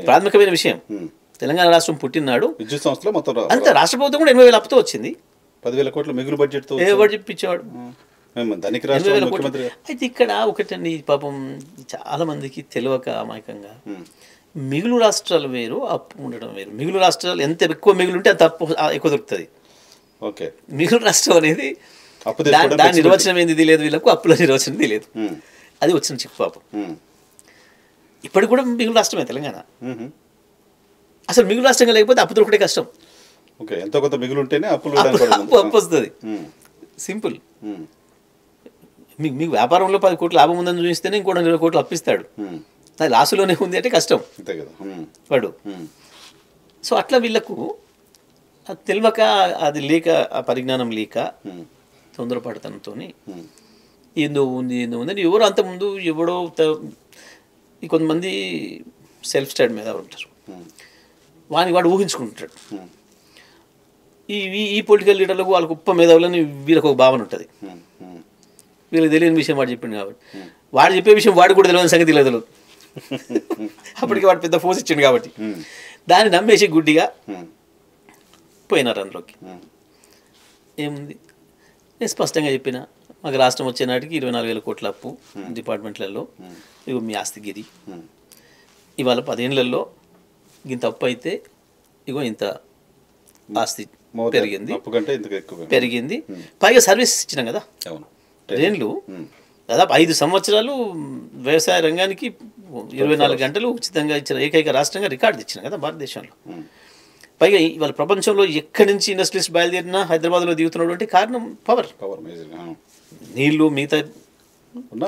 ప్రాథమికమైన విషయం, తెలంగాణ రాష్ట్రం పుట్టినాడు విద్యుత్ సంస్థలో మొత్తం అంత రాష్ట్ర ప్రభుత్వం కూడా 80,000 అప్పుతో వచ్చింది. 10,000 కోట్ల మిగులు బడ్జెట్తో ఇప్పించేవాడు. అయితే ఇక్కడ ఒకటండి, పాపం చాలా మందికి తెలియక అమాయకంగా మిగులు రాష్ట్రాలు వేరు, అప్పు ఉండడం వేరు. మిగులు రాష్ట్రాలు ఎంత ఎక్కువ మిగులు ఉంటే అంత అప్పు ఎక్కువ దొరుకుతుంది. ఓకే, మిగులు రాష్ట్రం అనేది దాని నిర్వచనం ఏంది తెలియదు వీళ్ళకు, అప్పుల నిర్వచనం తెలియదు. అది వచ్చిన చిక్కు పాపం. ఇప్పటికి కూడా మిగులు రాష్ట్రమే తెలంగాణ. అసలు మిగులు రాష్ట్రంగా లేకపోతే అప్పు దొరకడే కష్టం. ఓకే, ఎంతో కొంత మిగులు ఉంటేనే అప్పు వస్తుంది. సింపుల్. మీకు వ్యాపారంలో 10 కోట్ల లాభం ఉందని చూపిస్తేనే ఇంకోటి 20 కోట్లు అప్పిస్తాడు. అది లాసులోనే ఉంది అంటే కష్టం వాడు. సో అట్లా వీళ్ళకు అది తెలియక, అది లేక, ఆ పరిజ్ఞానం లేక తొందరపడతనంతో ఏందో ఉంది అని ఎవరు అంతకుముందు ఎవడో ఈ కొంతమంది సెల్ఫ్ స్టడీ మీద ఉంటారు, వాడు ఊహించుకుంటాడు. ఈ పొలిటికల్ లీడర్లకు వాళ్ళకు ఉప్ప మేధావులని వీళ్ళకు ఒక భావన ఉంటుంది. వీళ్ళకి తెలియని విషయం వాడు చెప్పిండు కాబట్టి, వాడు చెప్పే విషయం వాడు కూడా తెలియని సంగతి తెలియదు. అప్పటికి వాడు పెద్ద ఫోర్స్ ఇచ్చిండు కాబట్టి దాన్ని నమ్మేసి గుడ్డిగా పోయినారు అందులోకి. ఏముంది, నేను స్పష్టంగా చెప్పిన, మాకు రాష్ట్రం వచ్చే నాటికి 24,000 కోట్ల అప్పు డిపార్ట్మెంట్లలో, ఇగో మీ ఆస్తిగిరి. ఇవాళ 10 ఏళ్లలో ఇంత అప్పు అయితే ఇగో ఇంత ఆస్తి పెరిగింది. పైగా సర్వీస్ ఇచ్చినాం కదా. ట్రైన్లు దాదాపు 5 సంవత్సరాలు వ్యవసాయ రంగానికి 24 గంటలు ఉచితంగా ఇచ్చిన ఏకైక రాష్ట్రంగా రికార్డు తెచ్చిన కదా భారతదేశంలో. పైగా ఇవాళ ప్రపంచంలో ఎక్కడి నుంచి ఇండస్ట్రియలిస్ట్ బయలుదేరినా హైదరాబాద్లో దిగుతున్నటువంటి కారణం పవర్. నీళ్లు, మిగతా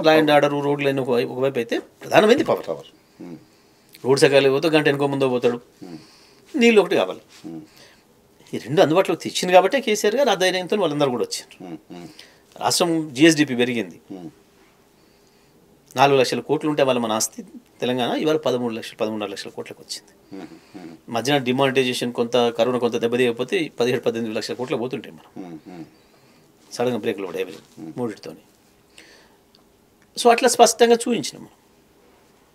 ల్యాండ్ ఆర్డర్, రోడ్లు ఒకవైపు అయితే ప్రధానమైంది పవర్. రోడ్ సకాలు పోతే గంట వెనుకో ముందో పోతాడు, నీళ్ళు ఒకటి కావాలి. ఈ రెండు అందుబాటులోకి తెచ్చింది కాబట్టి కేసీఆర్ గారు ఆ ధైర్యంతో వాళ్ళందరూ కూడా వచ్చారు. రాష్ట్రం జిఎస్డిపి పెరిగింది. 4 లక్షల కోట్లు ఉంటే వాళ్ళ మన ఆస్తి తెలంగాణ ఇవాళ 13.5 లక్షల కోట్లకు వచ్చింది. మధ్యన డిమానిటైజేషన్ కొంత, కరోనా కొంత దెబ్బతీయకపోతే 17-18 లక్షల కోట్లకు పోతుంటాయి మనం. సడన్గా బ్రేక్లు కూడా మూడిటితో. సో అట్లా స్పష్టంగా చూపించినాం మనం.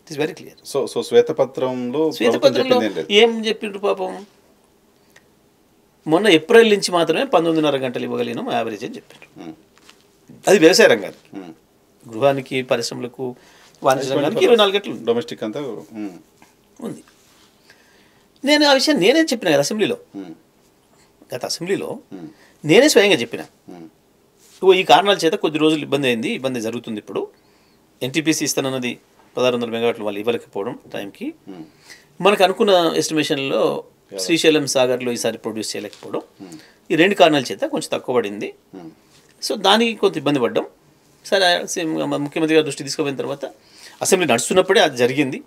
It is very clear. So శ్వేతపత్రంలో ఏం చెప్పిండ్రు పాపం, మొన్న ఏప్రిల్ నుంచి మాత్రమే 19.5 గంటలు ఇవ్వగలిగినాం యావరేజ్ అని చెప్పారు. అది వ్యవసాయ రంగానికి, గృహానికి, పరిశ్రమలకు, వాణిజ్య రంగానికి 24 గంటలు డొమెస్టిక్ అంతా ఉంది. నేను ఆ విషయం నేనే చెప్పిన కదా అసెంబ్లీలో, గత అసెంబ్లీలో నేనే స్వయంగా చెప్పిన. ఈ కారణాల చేత కొద్ది రోజులు ఇబ్బంది జరుగుతుంది. ఇప్పుడు ఎన్టీపీసీ ఇస్తానన్నది 1600 మెగావాట్లు వాళ్ళు ఇవ్వలేకపోవడం టైంకి, మనకు అనుకున్న ఎస్టిమేషన్లో శ్రీశైలం సాగర్లో ఈసారి ప్రొడ్యూస్ చేయలేకపోవడం, ఈ 2 కారణాల చేత కొంచెం తక్కువ పడింది. సో దానికి కొంత ఇబ్బంది పడ్డాం. సరే, ముఖ్యమంత్రి గారి దృష్టి తీసుకుపోయిన తర్వాత అసెంబ్లీ నడుస్తున్నప్పుడే అది జరిగింది.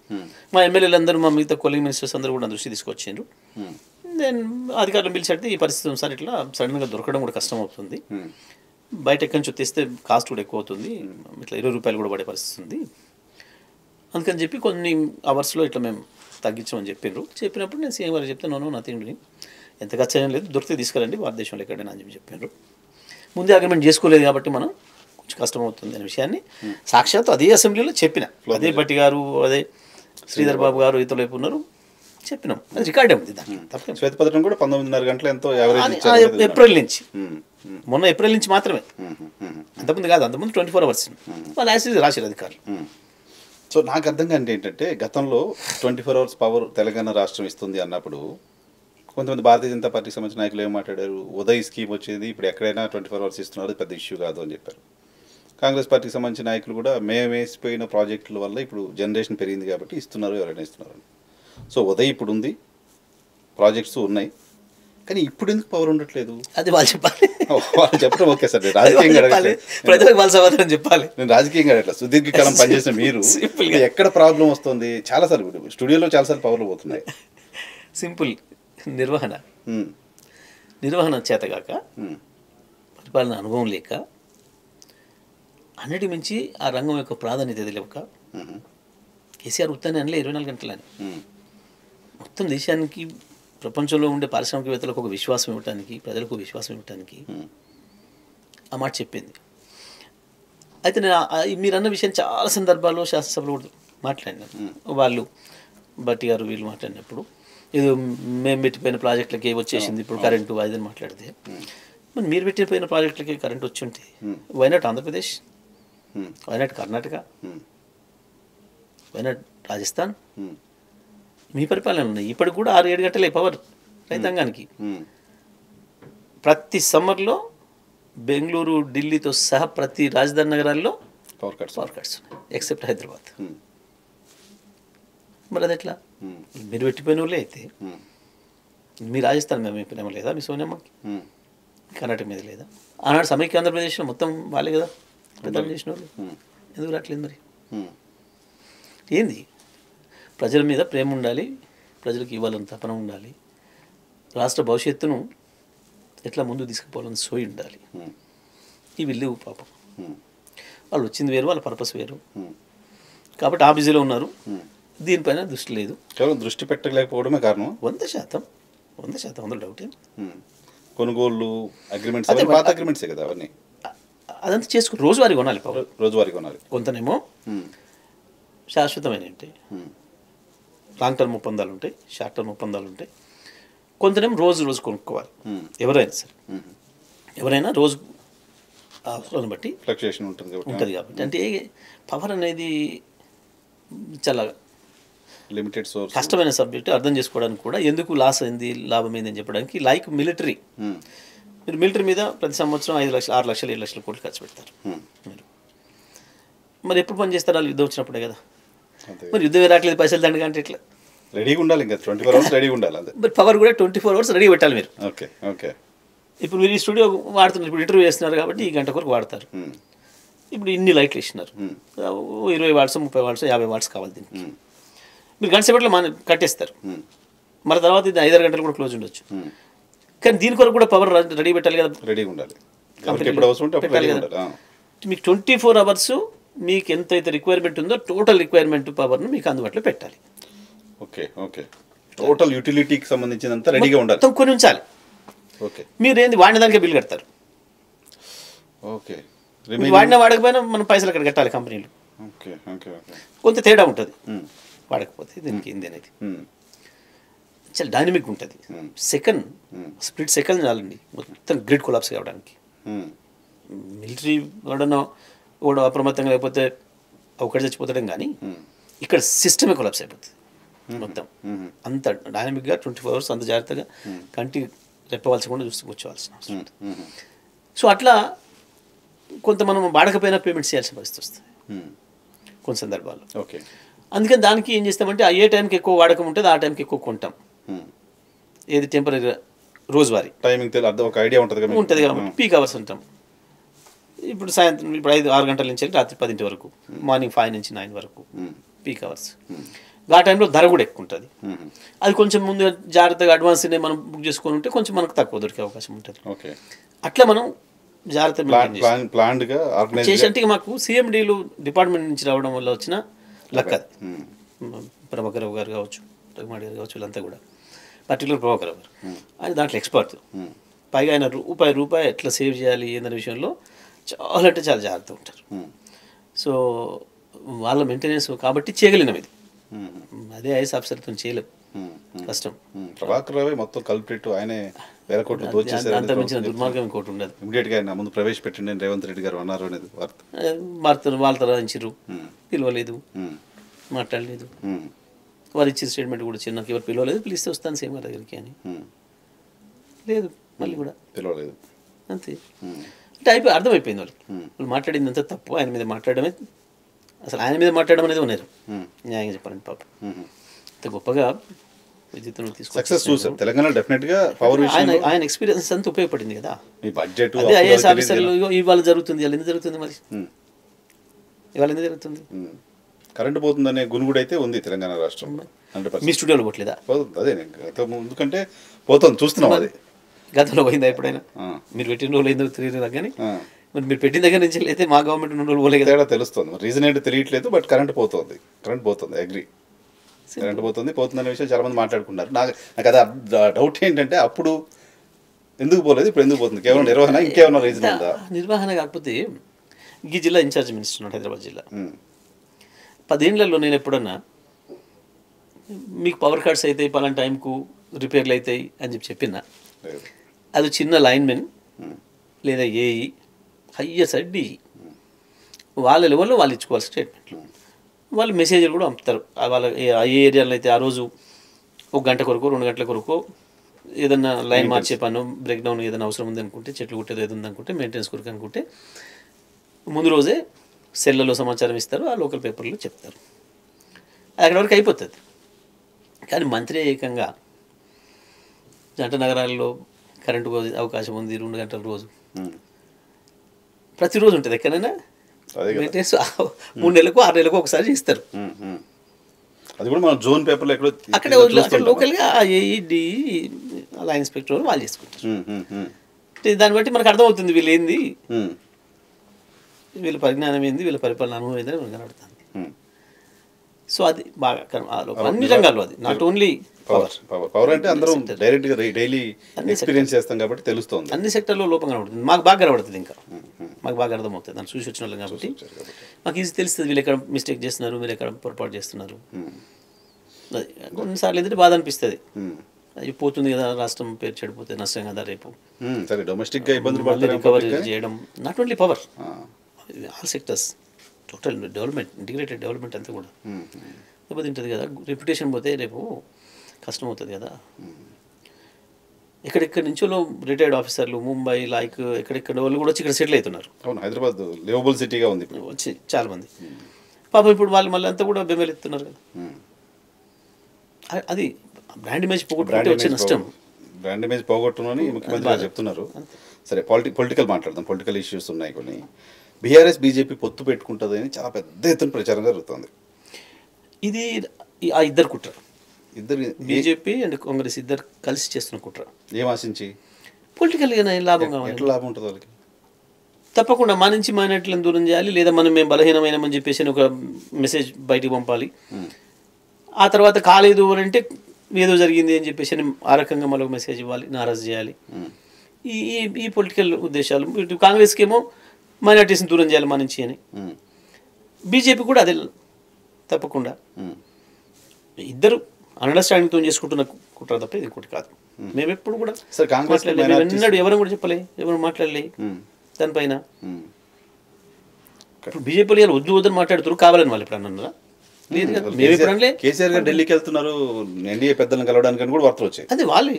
మా ఎమ్మెల్యేలందరూ, మా మిగతా కొలీగ్ మినిస్టర్స్ అందరూ కూడా దృష్టి తీసుకొచ్చిండ్రు. దెన్ అధికారులు పిలిచేస్తే ఈ పరిస్థితి సార్ ఇట్లా సడన్గా దొరకడం కూడా కష్టం అవుతుంది, బయట ఎక్కడి నుంచి తెస్తే కాస్ట్ కూడా ఎక్కువ అవుతుంది, ఇట్లా 20 రూపాయలు కూడా పడే పరిస్థితి ఉంది, అందుకని చెప్పి కొన్ని అవర్స్లో ఇట్లా మేము తగ్గించామని చెప్పినప్పుడు నేను సీఎం గారు చెప్తే నో నథింగ్ డూయింగ్, ఎంత ఖర్చు అయినా లేదు, దొరికితే తీసుకురండి భారతదేశంలో ఎక్కడైనా అని చెప్పారు. ముందే అగ్రిమెంట్ చేసుకోలేదు కాబట్టి మనం కొంచెం కష్టం అవుతుంది అనే విషయాన్ని సాక్షాత్తు అదే అసెంబ్లీలో చెప్పిన. అదే భట్టి గారు, అదే శ్రీధర్ బాబు గారు, ఇతరులు వైపు ఉన్నారు, చెప్పినాం. అది రికార్డే ఉంది. దానికి శ్వేతపత్రం కూడా 19.5 గంటలు ఎంతో ఏప్రిల్ నుంచి, మొన్న ఏప్రిల్ నుంచి మాత్రమే, అంతకుముందు కాదు, అంతకుముందు 24 అవర్స్ వాళ్ళు యాసిడ్ రాశారు అధికారులు. సో నాకు అర్థం కాని ఏంటంటే, గతంలో 24 అవర్స్ పవర్ తెలంగాణ రాష్ట్రం ఇస్తుంది అన్నప్పుడు కొంతమంది భారతీయ జనతా పార్టీకి సంబంధించిన నాయకులు ఏం మాట్లాడారు, ఉదయ్ స్కీమ్ వచ్చేది, ఇప్పుడు ఎక్కడైనా 24 అవర్స్ ఇస్తున్నారు, పెద్ద ఇష్యూ కాదు అని చెప్పారు. కాంగ్రెస్ పార్టీకి సంబంధించిన నాయకులు కూడా మేము వేసిపోయిన ప్రాజెక్టుల వల్ల ఇప్పుడు జనరేషన్ పెరిగింది కాబట్టి ఇస్తున్నారు, ఎవరైనా ఇస్తున్నారు. సో ఉదయ్ ఇప్పుడు ఉంది, ప్రాజెక్ట్స్ ఉన్నాయి, కానీ ఇప్పుడు ఎందుకు పవర్ ఉండట్లేదు? అది వాళ్ళు చెప్పాలి. వాళ్ళు చెప్పడం ఓకే సార్, రాజకీయంగా అడగట్లేదు, ప్రజలకు వాళ్ళ సమాధానం చెప్పాలి. నేను రాజకీయంగా అడగట్లేదు, సుదీర్ఘకాలం పనిచేసిన మీరు ఎక్కడ ప్రాబ్లం వస్తుంది? చాలాసార్లు స్టూడియోలో చాలాసార్లు పవర్లు పోతున్నాయి. సింపుల్ నిర్వహణ చేతగాక, పరిపాలన అనుభవం లేక, అన్నిటి మించి ఆ రంగం యొక్క ప్రాధాన్యత తెలియక, కేసీఆర్ ఉత్తానే అనలే 24 గంటలని, మొత్తం దేశానికి, ప్రపంచంలో ఉండే పారిశ్రామికవేత్తలకు ఒక విశ్వాసం ఇవ్వటానికి, ప్రజలకు విశ్వాసం ఇవ్వటానికి ఆ మాట చెప్పింది. అయితే నేను మీరు అన్న విషయం చాలా సందర్భాల్లో శాసనసభలో కూడా మాట్లాడినాను. వాళ్ళు భట్టి గారు వీళ్ళు మాట్లాడినప్పుడు ఏదో మేము పెట్టిపోయిన ప్రాజెక్టులకి వచ్చేసింది ఇప్పుడు కరెంటు అదని మాట్లాడితే, మరి మీరు పెట్టిపోయిన ప్రాజెక్టులకి కరెంట్ వచ్చి ఉంటే why not Andhra Pradesh, why not Karnataka, why not Rajasthan, మీ పరిపాలన ఉన్నాయి. ఇప్పటికి కూడా 6-7 గంటలే పవర్ రైతాంగానికి. ప్రతి సమ్మర్లో బెంగళూరు, ఢిల్లీతో సహా ప్రతి రాజధాని నగరాల్లో పవర్ కట్స్ ఉన్నాయి, ఎక్సెప్ట్ హైదరాబాద్. మరి అది ఎట్లా? మీరు పెట్టిపోయిన వాళ్ళే అయితే మీ రాజస్థాన్ మీద మీ ప్రేమ లేదా? మీ సోనియమ్మకి కర్ణాటక మీద లేదా? ఆనాడు సమైక్య ఆంధ్రప్రదేశ్లో మొత్తం వాళ్ళే కదా ప్రధానం చేసిన వాళ్ళు. ఎందుకు రావట్లేదు మరి? ఏంది? ప్రజల మీద ప్రేమ ఉండాలి, ప్రజలకు ఇవ్వాలని తపన ఉండాలి, రాష్ట్ర భవిష్యత్తును ఎట్లా ముందు తీసుకుపోవాలని సోయి ఉండాలి. ఇవి లేవు పాపం. వాళ్ళు వచ్చింది వేరు, వాళ్ళ పర్పస్ వేరు. కాబట్టి ఆ బిజీలో ఉన్నారు, దీనిపైన దృష్టి లేదు. కేవలం దృష్టి పెట్టలేకపోవడమే కారణం. 100% అందులో డౌట్ ఏం. కొనుగోళ్ళు అగ్రిమెంట్స్, పాత అగ్రిమెంట్సే కదా అవన్నీ. అదంతా చేసుకుని రోజువారీ కొనాలి పవర్. రోజువారీ కొనాలి. కొంతనేమో శాశ్వతమైన ఉంటాయి, లాంగ్ టర్మ్ ఒప్పందాలు ఉంటాయి, షార్ట్ టర్మ్ ఒప్పందాలు ఉంటాయి. కొంతనేమో రోజు కొనుక్కోవాలి. ఎవరైనా సరే, ఎవరైనా రోజు అవసరాన్ని బట్టి ఫ్లక్చుయేషన్ ఉంటుంది కాబట్టి. అంటే పవర్ అనేది చాలా లిమిటెడ్ సోర్స్, కష్టమైన సబ్జెక్ట్. అర్థం చేసుకోవడానికి కూడా ఎందుకు లాస్ అయింది, లాభం అయింది అని చెప్పడానికి. లైక్ మిలిటరీ, మీరు మిలిటరీ మీద ప్రతి సంవత్సరం 5 లక్షలు, 6 లక్షలు, 7 లక్షల కోట్లు ఖర్చు పెడతారు. మీరు మరి ఎప్పుడు పని చేస్తారు? వాళ్ళు యుద్ధం వచ్చినప్పుడే కదా. మరి యుద్ధం రావట్లేదు, పైసలు దండగా అంటే ఎట్లా? రెడీగా ఉండాలి, ఇంకా 24 hours రెడీగా ఉండాలి. అదే మరి పవర్ కూడా 24 hours రెడీ పెట్టాలి మీరు. Okay okay. ఇప్పుడు మీరు ఈ స్టూడియో వాడుతున్నారు, ఇప్పుడు ఇంటర్వ్యూ చేస్తున్నారు కాబట్టి ఈ గంట కొరకు వాడతారు. ఇప్పుడు ఇన్ని లైట్లు ఇస్తున్నారు, 20 వాట్స్, 30 వాట్స్, 50 వాట్స్ కావాలి దీనికి. మీరు గంట సేపట్లో కట్టేస్తారు. మరి తర్వాత ఇది 5-6 గంటలు కూడా క్లోజ్ ఉండొచ్చు. కానీ దీని కొరకు కూడా పవర్ రెడీ పెట్టాలి కదా, రెడీగా ఉండాలి. పెట్టాలి కదా. మీకు 24 hours మీకు ఎంతైతే రిక్వైర్మెంట్ ఉందో టోటల్ రిక్వైర్మెంట్ పవర్ను మీకు అందుబాటులో పెట్టాలి. Okay okay. టోటల్ యూటిలిటీకి సంబంధించినంత రెడీగా ఉండాలి, మొత్తం కొని ఉంచాలి. ఓకే. మీరు ఏంది వాడిన దానికే బిల్ కడతారు. ఓకే. వాడకపోయినా మనం పైసలు అక్కడ కట్టాలి కంపెనీలు. Okay okay okay. కొంత తేడా ఉంటుంది వాడకపోతే దీనికి ఏంది అనేది. చాలా డైనమిక్ ఉంటుంది. స్ప్లిట్ సెకండ్ చాలండి మొత్తం గ్రిడ్ కొలాప్స్ కావడానికి. మిలిటరీ వాడు అప్రమత్తంగా లేకపోతే ఒకటి చచ్చిపోతాడం, కానీ ఇక్కడ సిస్టమే కొలాప్స్ అయిపోతుంది మొత్తం. అంత డైనమిక్గా 24 hours అంత జాగ్రత్తగా కంటి రెప్పవలసకుండా చూస్తూ కూర్చోవాల్సిన అవసరం. సో అట్లా కొంత మనం వాడకపోయినా పేమెంట్ చేయాల్సిన పరిస్థితి వస్తుంది కొన్ని సందర్భాల్లో. ఓకే. అందుకని దానికి ఏం చేస్తామంటే ఏ టైంకి ఎక్కువ వాడకం ఉంటుంది ఆ టైంకి ఎక్కువ కొంటాం. ఏది టెంపరీగా రోజువారీ టైమింగ్ ఒక ఐడియా ఉంటుంది కాబట్టి పీక్ అవర్స్ అంటాం. ఇప్పుడు సాయంత్రం ఇప్పుడు 5-6 గంటల నుంచి రాత్రి 10 వరకు, మార్నింగ్ 5 నుంచి 9 వరకు పీక్ అవర్స్. ఆ టైంలో ధర కూడా ఎక్కువ ఉంటుంది. అది కొంచెం ముందు జాగ్రత్తగా అడ్వాన్స్నే మనం బుక్ చేసుకొని ఉంటే కొంచెం మనకు తక్కువ దొరికే అవకాశం ఉంటుంది. ఓకే. అట్లా మనం జాగ్రత్త చేసి అంటే మాకు సిఎండీలు డిపార్ట్మెంట్ నుంచి రావడం వల్ల వచ్చిన లక్ అది. ప్రభాకర్ రావు గారు కావచ్చు, రఘుమాడి గారు కావచ్చు, వీళ్ళంతా కూడా పర్టికులర్ ప్రభాకర్ రావు గారు ఆయన దాంట్లో ఎక్స్పర్ట్. పైగా ఆయన రూపాయి ఎట్లా సేవ్ చేయాలి అనే విషయంలో చాలా అంటే చాలా జాగ్రత్త ఉంటారు. సో వాళ్ళ మెయింటెనెన్స్ కాబట్టి చేయగలిగినాం ఇది. అదే ఐఎస్ ఆఫీసర్తో చేయలేం, కష్టం. ప్రభాకర్ రావే మొత్తం కల్ప్రిట్, ఆయనే వేల కోట్లు దోచేశారు. అంత మించిన దుర్మార్గం ఇంకోటి ఉండదు. ఇమీడియట్గా ఆయన ముందు ప్రవేశపెట్టండి రేవంత్ రెడ్డి గారు అన్నారు అనేది వార్త. వాళ్ళ తరలించారు, పిలవలేదు, మాట్లాడలేదు. వారు ఇచ్చిన స్టేట్మెంట్ కూడా నాకు ఎవరు పిలవలేదు, పిలిస్తే వస్తాను సేమ్ దగ్గరికి అని. లేదు మళ్ళీ కూడా పిలవలేదు, అంతే. అంటే అర్థమైపోయింది వాళ్ళకి. వాళ్ళు మాట్లాడింది అంతా తప్పు, ఆయన మీద మాట్లాడమే, అసలు ఆయన మీద మాట్లాడడం అనేది ఉన్నారు న్యాయంగా చెప్పాలండి. పాప అంత గొప్పగా విద్యుత్తును తీసుకొచ్చి తెలంగాణ డెఫినెట్గా పవర్ ఆయన ఎక్స్పీరియన్స్ అంతా ఉపయోగపడింది కదా. బడ్జెట్ అదే ఐఏఎస్ ఆఫీసర్లు ఇవాళ జరుగుతుంది, ఇవాళ ఎందుకు జరుగుతుంది, మరి ఇవాళ ఎందుకు జరుగుతుంది? కరెంటు పోతుందనే గునుగుడు అయితే ఉంది తెలంగాణ రాష్ట్రంలో. మీ స్టూడియోలో పోవట్లేదా? అదే ఎందుకంటే పోతుంది, చూస్తున్నాం. అది గతంలో పోయిందా ఎప్పుడైనా? మీరు పెట్టిన రోజులు ఎందుకు తెలియదు కానీ మరి మీరు పెట్టిన దగ్గర నుంచి అయితే మా గవర్నమెంట్ 2 రోజులు పోలే కదా, తెలుస్తుంది. రీజన్ ఏంటో తెలియట్లేదు, బట్ కరెంట్ పోతుంది. అగ్రి, కరెంట్ పోతుందనే విషయం చాలా మంది మాట్లాడుకున్నారు. నాకు అది డౌట్ ఏంటంటే అప్పుడు ఎందుకు పోలేదు, ఇప్పుడు ఎందుకు పోతుంది? కేవలం నిర్వహణ, ఇంకేమైనా రీజన్ ఉందా? నిర్వహణ కాకపోతే ఈ జిల్లా ఇన్ఛార్జ్ మినిస్టర్ ఉన్నాడు, హైదరాబాద్ జిల్లా. 10 ఏళ్లలో నేను ఎప్పుడన్నా మీకు పవర్ కట్స్ అవుతాయి, పలానా టైంకు రిపేర్లు అవుతాయి అని చెప్పినా, అది చిన్న లైన్మెన్ లేదా ఏఈ, హయ్యర్ సైడ్ డిఈ, వాళ్ళ లెవెల్లో వాళ్ళు ఇచ్చుకోవాల్సిన స్టేట్మెంట్లు. వాళ్ళు మెసేజ్లు కూడా పంపుతారు. వాళ్ళ ఏ ఏరియాలో అయితే ఆ రోజు 1 గంట కొరకు 2 గంటల కొరకు ఏదన్నా లైన్ మార్చే పను, బ్రేక్ డౌన్ ఏదైనా అవసరం ఉందనుకుంటే, చెట్లు కుట్టేది ఏది ఉందనుకుంటే, మెయింటెనెన్స్ కొరకు అనుకుంటే ముందు రోజే సెల్లలో సమాచారం ఇస్తారు, ఆ లోకల్ పేపర్లో చెప్తారు. అక్కడి వరకు అయిపోతుంది. కానీ మంత్రి ఏకంగా జంట నగరాల్లో కరెంటు అవకాశం ఉంది 2 గంటల రోజు, ప్రతిరోజు ఉంటుంది ఎక్కడైనా మెయింటెనెన్స్ 3 నెలలకు 6 నెలలకు ఒకసారి చేస్తారు. అది కూడా మనం జోన్ పేపర్లో అక్కడ లోకల్గా ఏఈడి అలా ఇన్స్పెక్టర్ వాళ్ళు చేసుకుంటారు. దాన్ని బట్టి మనకు అర్థమవుతుంది వీళ్ళు ఏంది, వీళ్ళ పరిజ్ఞానం ఏంది, వీళ్ళ పరిపాలన అనుభవం ఏందని మనకు కనబడుతుంది. సో అది బాగా అన్ని రంగాల్లో, అది నాట్ ఓన్లీ పవర్ అంటే అందరం డైరెక్ట్గా డైలీ ఎక్స్పీరియన్స్ చేస్తాం కాబట్టి తెలుస్తుంది. అన్ని సెక్టర్లో లోపం కనబడుతుంది, మాకు బాగా కనబడుతుంది, ఇంకా మాకు బాగా అర్థమవుతుంది దాన్ని చూసి వచ్చిన వాళ్ళం కాబట్టి మాకు ఈజీ తెలుస్తుంది వీళ్ళు ఎక్కడ మిస్టేక్ చేస్తున్నారు, మీరు ఎక్కడ పొరపాటు చేస్తున్నారు. అది కొన్నిసార్లు ఏంటంటే బాధ అనిపిస్తుంది, అది పోతుంది కదా రాష్ట్రం పేరు చెడిపోతే నష్టం కదా రేపు. సరే డొమెస్టిక్గా ఇబ్బందులు రికవరీ చేయడం, not only power, all sectors total development, integrated development అంతా కూడా దెబ్బతింటుంది కదా. రెప్యుటేషన్ పోతే రేపు కష్టం అవుతుంది కదా. ఎక్కడెక్కడి నుంచో రిటైర్డ్ ఆఫీసర్లు ముంబై లైక్ ఎక్కడెక్కడ వాళ్ళు కూడా వచ్చి ఇక్కడ సెటిల్ అవుతున్నారు. అవును, హైదరాబాద్ లివబుల్ సిటీగా ఉంది వచ్చి చాలామంది. పాపం ఇప్పుడు వాళ్ళు మళ్ళీ అంతా కూడా బెంబెలెత్తున్నారు కదా. అది బ్రాండ్ ఇమేజ్ పోగొట్టుకుంటే వచ్చే నష్టం. బ్రాండ్ ఇమేజ్ పోగొట్టునని ముఖ్యమంత్రి గారు చెప్తున్నారు. సరే పొలిటికల్ మాట్లాడదాం, పొలిటికల్ ఇష్యూస్ ఉన్నాయి కొన్ని. బీఆర్ఎస్ బీజేపీ పొత్తు పెట్టుకుంటుందని చాలా పెద్ద ఎత్తున ప్రచారం జరుగుతుంది. ఇది ఆ ఇద్దరు కుట్ర, ఇద్దరు బీజేపీ అండ్ కాంగ్రెస్ ఇద్దరు కలిసి చేస్తున్న కుట్ర. ఏం ఆశించి? పొలిటికల్గా లాభం కావాలి. ఎట్లా లాభం ఉంటుంది వాళ్ళకి? తప్పకుండా మా నుంచి మైనార్టీలను దూరం చేయాలి, లేదా మేము బలహీనమైనమని చెప్పేసి ఒక మెసేజ్ బయటికి పంపాలి. ఆ తర్వాత కాలేదు అని అంటే ఏదో జరిగింది అని చెప్పేసి ఆ రకంగా మరొక మెసేజ్ ఇవ్వాలి, నారాజు చేయాలి. ఈ పొలిటికల్ ఉద్దేశాలు. ఇటు కాంగ్రెస్కి ఏమో మైనార్టీస్ని దూరం చేయాలి మా నుంచి అని, బీజేపీ కూడా అదే తప్పకుండా. ఇద్దరు అండర్స్టాండింగ్తో చేసుకుంటున్న కుట్ర తప్ప ఇది ఇంకోటి కాదు. మేము ఎప్పుడు కూడా మాట్లాడలేదు, ఎవరు కూడా చెప్పలే, ఎవరు మాట్లాడలే దానిపైన. ఇప్పుడు బీజేపీ వద్దు వద్దని మాట్లాడుతారు, కావాలని వాళ్ళు ఎప్పుడు అన్నారా? లేదు కదా. మేము ఎప్పుడు అనలే. కేసీఆర్ గారు ఢిల్లీకి వెళ్తున్నారు ఎన్డీఏ పెద్దలను కలవడానికి కూడా వార్తలు వచ్చాయి. అది వాళ్ళు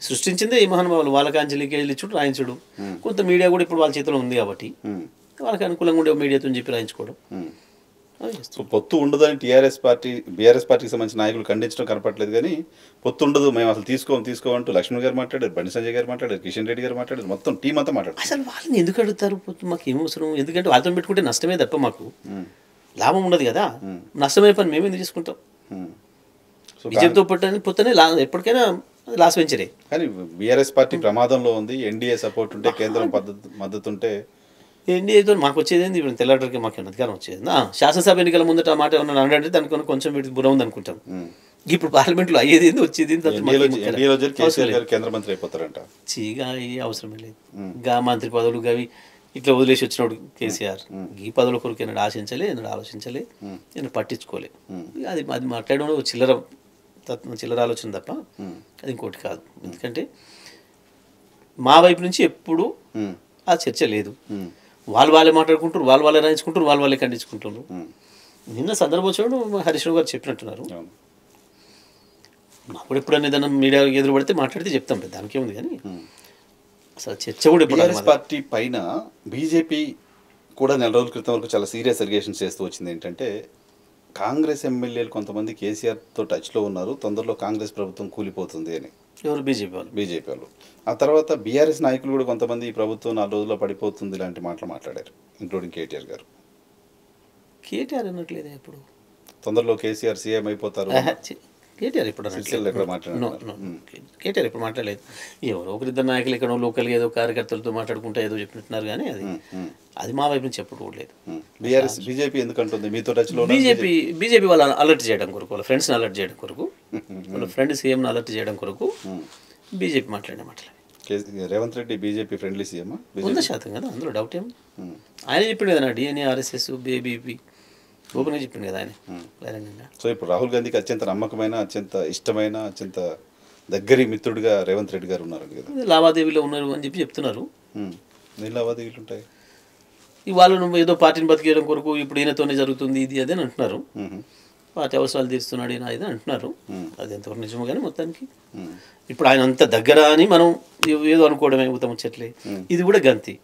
సృష్టించిందే ఈ మహానుభావులు, వాళ్ళకి లీకేజీలు ఇచ్చుడు రాయించుడు. కొంత మీడియా కూడా ఇప్పుడు వాళ్ళ చేతిలో ఉంది కాబట్టి వాళ్ళకి అనుకూలంగా ఉండే మీడియాతో చెప్పి రాయించుకోవడం. పొత్తు ఉండదని బీఆర్ఎస్ పార్టీకి సంబంధించిన నాయకులు ఖండించడం కనపట్లేదు. కానీ పొత్తు ఉండదు, మేము అసలు తీసుకోమంటూ లక్ష్మణ్ గారు మాట్లాడారు, బండి సంజయ్ గారు మాట్లాడారు, కిషన్ రెడ్డి గారు మాట్లాడారు, మొత్తం టీం అంతా మాట్లాడారు. అసలు వాళ్ళని ఎందుకు అడుగుతారు పొత్తు? మాకు ఏం అవసరం? ఎందుకంటే వాళ్ళతో పెట్టుకుంటే నష్టమే తప్ప మాకు లాభం ఉండదు కదా. నష్టమైన పని మేము ఎందుకు చేసుకుంటాం? బీజేపీతో పొత్తనే ఎప్పటికైనా లాస్ వెంచరే. కానీ బీఆర్ఎస్ పార్టీ ప్రమాదంలో ఉంది. ఎన్డీఏ సపోర్ట్ ఉంటే, కేంద్రం మద్దతు ఉంటే, ఎన్డీఏతో మాకు వచ్చేది ఏంది? ఇప్పుడు తెల్లడికి మాకు అధికారం వచ్చేది. శాసనసభ ఎన్నికల ముందట ఆ మాట ఏమన్నా అంటే దానికి కొంచెం వీటికి బుర్ర ఉంది అనుకుంటాం. ఇప్పుడు పార్లమెంట్లో అయ్యేది ఏంది, వచ్చేది కేంద్ర మంత్రి అయిపోతారంట. చీగా అవసరమే లేదు. గా మంత్రి పదవులు గవి ఇట్లా వదిలేసి వచ్చినప్పుడు కేసీఆర్ ఈ పదవుల కొరకు ఏనాడు ఆలోచించలే, నేను పట్టించుకోలే. అది మాట్లాడడం చిల్లర ఆలోచన తప్ప అది ఇంకోటి కాదు. ఎందుకంటే మా వైపు నుంచి ఎప్పుడు ఆ చర్చ లేదు. వాళ్ళే మాట్లాడుకుంటారు, వాళ్ళే రాయించుకుంటారు, వాళ్ళే ఖండించుకుంటున్నారు. నిన్న సందర్భోత్సవం హరీష్ రావు గారు చెప్పినట్టున్నారు. నాకు ఎప్పుడైనా ఏదైనా మీడియా ఎదురు పడితే మాట్లాడితే చెప్తాం, దానికే ఉంది. కానీ అసలు చర్చ కూడా బీఆర్ఎస్ పార్టీ పైన బీజేపీ కూడా నెల రోజుల క్రితం వరకు చాలా సీరియస్ అలిగేషన్స్ చేస్తూ వచ్చింది. ఏంటంటే కాంగ్రెస్ ఎమ్మెల్యేలు కొంతమంది కేసీఆర్తో టచ్లో ఉన్నారు, తొందరలో కాంగ్రెస్ ప్రభుత్వం కూలిపోతుంది అని. ఎవరు? బీజేపీ వాళ్ళు. ఆ తర్వాత బీఆర్ఎస్ నాయకులు కూడా కొంతమంది ఈ ప్రభుత్వం 4 రోజుల్లో పడిపోతుంది ఇలాంటి మాటలు మాట్లాడారు, ఇంక్లూడింగ్ కేటీఆర్ గారు. కేటీఆర్ అనట్లేదు ఎప్పుడు తొందరలో కేసీఆర్ సీఎం అయిపోతారు. కేటీఆర్ ఇప్పుడు కేటీఆర్ ఇప్పుడు మాట్లాడలేదు. ఎవరో ఒకరిద్దరు నాయకులు ఇక్కడ లోకల్గా ఏదో కార్యకర్తలతో మాట్లాడుకుంటే ఏదో చెప్పినట్టున్నారు. కానీ అది మా వైపు నుంచి ఎప్పుడు కూడా లేదు. బీజేపీ ఎందుకంటుంది మీతో టచ్లో? బీజేపీ వాళ్ళని అలర్ట్ చేయడం కొరకు, వాళ్ళ ఫ్రెండ్స్ని అలర్ట్ చేయడం కొరకు, వాళ్ళ ఫ్రెండ్ సీఎంని అలర్ట్ చేయడం కొరకు బీజేపీ మాట్లాడే మాటలు. Revanth Reddy BJP friendly CM 100% కదా, అందులో డౌట్ ఏం. ఆయన చెప్పిండు కదా, డిఎన్ఏ ఆర్ఎస్ఎస్ బీబీపీ ఓపెన్గా చెప్పింది కదా ఆయన బహిరంగంగా. సో ఇప్పుడు రాహుల్ గాంధీకి అత్యంత నమ్మకమైన, అత్యంత ఇష్టమైన, అత్యంత దగ్గరి మిత్రుడిగా రేవంత్ రెడ్డి గారు ఉన్నారు కదా. లావాదేవీలో ఉన్నారు అని చెప్తున్నారు. ఎన్ని లావాదేవీలు ఉంటాయి? వాళ్ళు ఏదో పార్టీని బతికేయడం కొరకు ఇప్పుడు ఈయనతోనే జరుగుతుంది ఇది అదే అని అంటున్నారు. పార్టీ అవసరాలు తీరుస్తున్నాడు ఈయన ఇది అంటున్నారు. అది ఎంతవరకు నిజమో కానీ మొత్తానికి ఇప్పుడు ఆయన అంత దగ్గర అని మనం ఏదో అనుకోవడమే ఉత్తమ చెట్లే. ఇది కూడా గంతి,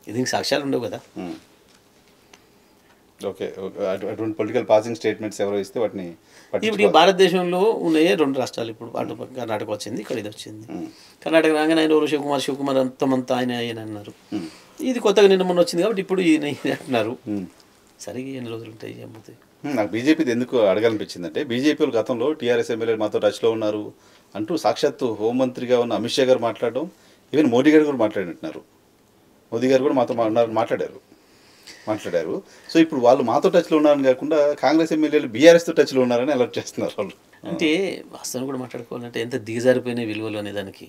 ఇది సాక్ష్యాలు ఉండవు కదా. Okay okay. అటువంటి పొలిటికల్ పాసింగ్ స్టేట్మెంట్స్ ఎవరో ఇస్తే వాటిని ఇప్పుడు ఈ భారతదేశంలో ఉన్నాయే 2 రాష్ట్రాలు. ఇప్పుడు అటు కర్ణాటక వచ్చింది, ఇక్కడ ఇది వచ్చింది. కర్ణాటక రాగానే ఆయన ఎవరు శివకుమార్ అంతమంతా ఆయన అన్నారు. ఇది కొత్తగా నిన్న మొన్న వచ్చింది కాబట్టి ఇప్పుడు ఈయన అంటున్నారు. సరిగ్గా ఎన్ని రోజులు ఉంటాయి ఏమవుతాయి. నాకు బీజేపీది ఎందుకు అడగాలనిపించిందంటే, బీజేపీ వాళ్ళు గతంలో టీఆర్ఎస్ ఎమ్మెల్యేలు మాతో టచ్లో ఉన్నారు అంటూ సాక్షాత్తు హోంమంత్రిగా ఉన్న అమిత్ షా గారు మాట్లాడడం, ఈవెన్ మోడీ గారు కూడా మాట్లాడినట్టున్నారు. మోదీ గారు కూడా మాతో మాట్లాడారు. సో ఇప్పుడు వాళ్ళు మాతో టచ్లో ఉన్నారని కాకుండా కాంగ్రెస్ ఎమ్మెల్యేలు బీఆర్ఎస్తో టచ్లో ఉన్నారని అలర్ట్ చేస్తున్నారు వాళ్ళు. అంటే వాస్తవం కూడా మాట్లాడుకోవాలంటే ఎంత దిగజారిపోయిన విలువలు అనే దానికి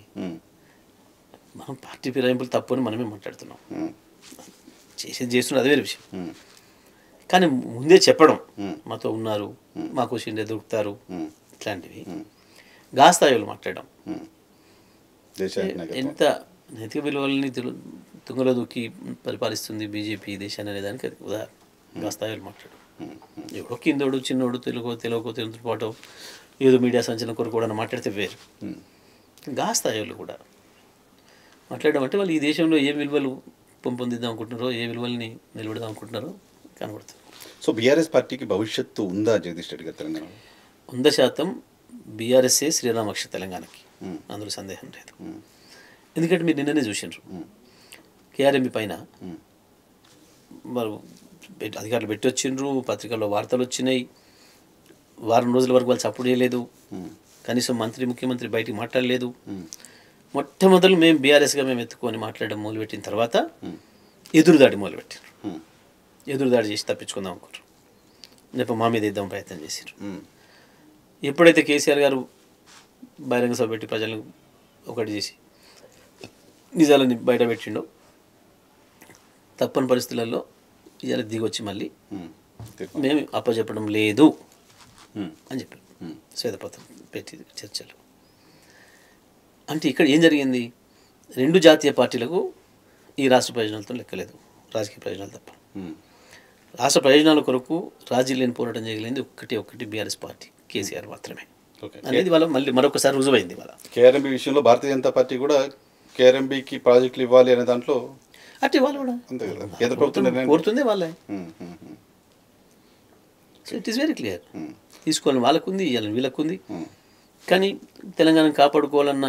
మనం పార్టీ ఫిరాయింపులు తప్పు అని మనమే మాట్లాడుతున్నాం. చేస్తున్నారు అదే వేరే విషయం. కానీ ముందే చెప్పడం మాతో ఉన్నారు, మాకు షిండే దొరుకుతారు, ఇట్లాంటివి స్థాయిలో మాట్లాడడం ఎంత నైతిక విలువలని తుంగలో దూకి పరిపాలిస్తుంది బీజేపీ దేశాన్ని అనే దానికి ఉదాహరణ. స్థాయిలో మాట్లాడడం ఎవడో కిందోడు చిన్నోడు తెలుగుతో పాటు ఏదో మీడియా సంచలనం కొరకు కూడా మాట్లాడితే వేరు. స్థాయిలో కూడా మాట్లాడడం అంటే వాళ్ళు ఈ దేశంలో ఏ విలువలు పెంపొందిద్దాం అనుకుంటున్నారో, ఏ విలువల్ని నిలబెడదాం అనుకుంటున్నారో కనబడుతుంది. సో బీఆర్ఎస్ పార్టీకి భవిష్యత్తు ఉందా జగదీష్ రెడ్డి గారు తెలంగాణలో? 100% బీఆర్ఎస్ఏ శ్రీరామక్ష తెలంగాణకి, అందులో సందేహం లేదు. ఎందుకంటే మీరు నిన్ననే చూసినారు కేఆర్ఎంపీ పైన వారు అధికారులు పెట్టి వచ్చిండ్రు, పత్రికల్లో వార్తలు వచ్చినాయి. వారం రోజుల వరకు వాళ్ళు సపోర్ట్ చేయలేదు, కనీసం ముఖ్యమంత్రి బయటికి మాట్లాడలేదు. మొట్టమొదలు మేము బీఆర్ఎస్గా మేము ఎత్తుకొని మాట్లాడడం మొదలుపెట్టిన తర్వాత ఎదురుదాడి మొదలుపెట్టారు. ఎదురుదాడి చేసి తప్పించుకుందాం అనుకున్నారు, లేకపోతే మా మీద ఇద్దాం ప్రయత్నం చేశారు. ఎప్పుడైతే కేసీఆర్ గారు బహిరంగ సభ పెట్టి ప్రజలను ఒకటి చేసి నిజాలని బయట పెట్టిండో, తప్పని పరిస్థితులలో ఇవాళ దిగొచ్చి మళ్ళీ మేము అప్పచెప్పడం లేదు అని చెప్పారు శ్వేతపత్రం పెట్టి చర్చలు. అంటే ఇక్కడ ఏం జరిగింది? 2 జాతీయ పార్టీలకు ఈ రాష్ట్ర ప్రయోజనాలతో లెక్కలేదు, రాజకీయ ప్రయోజనాలు తప్ప. రాష్ట్ర ప్రయోజనాల కొరకు రాజీ లేని పోరాటం చేయగలిగింది ఒక్కటి బీఆర్ఎస్ పార్టీ, కేసీఆర్ మాత్రమే అనేది వాళ్ళ మళ్ళీ మరొకసారి రుజువైంది. వాళ్ళ కేఆర్ఎంబీ విషయంలో భారతీయ జనతా పార్టీ కూడా కేఆర్ఎంబీకి ప్రాజెక్టులు ఇవ్వాలి అనే దాంట్లో అంటే వాళ్ళు కూడా అంతే కదా, కేంద్ర ప్రభుత్వం కోరుతుంది వాళ్ళే. So it is very clear. తీసుకోవాలని వాళ్ళకుంది, ఇవ్వాలని వీళ్ళకుంది. కానీ తెలంగాణను కాపాడుకోవాలన్న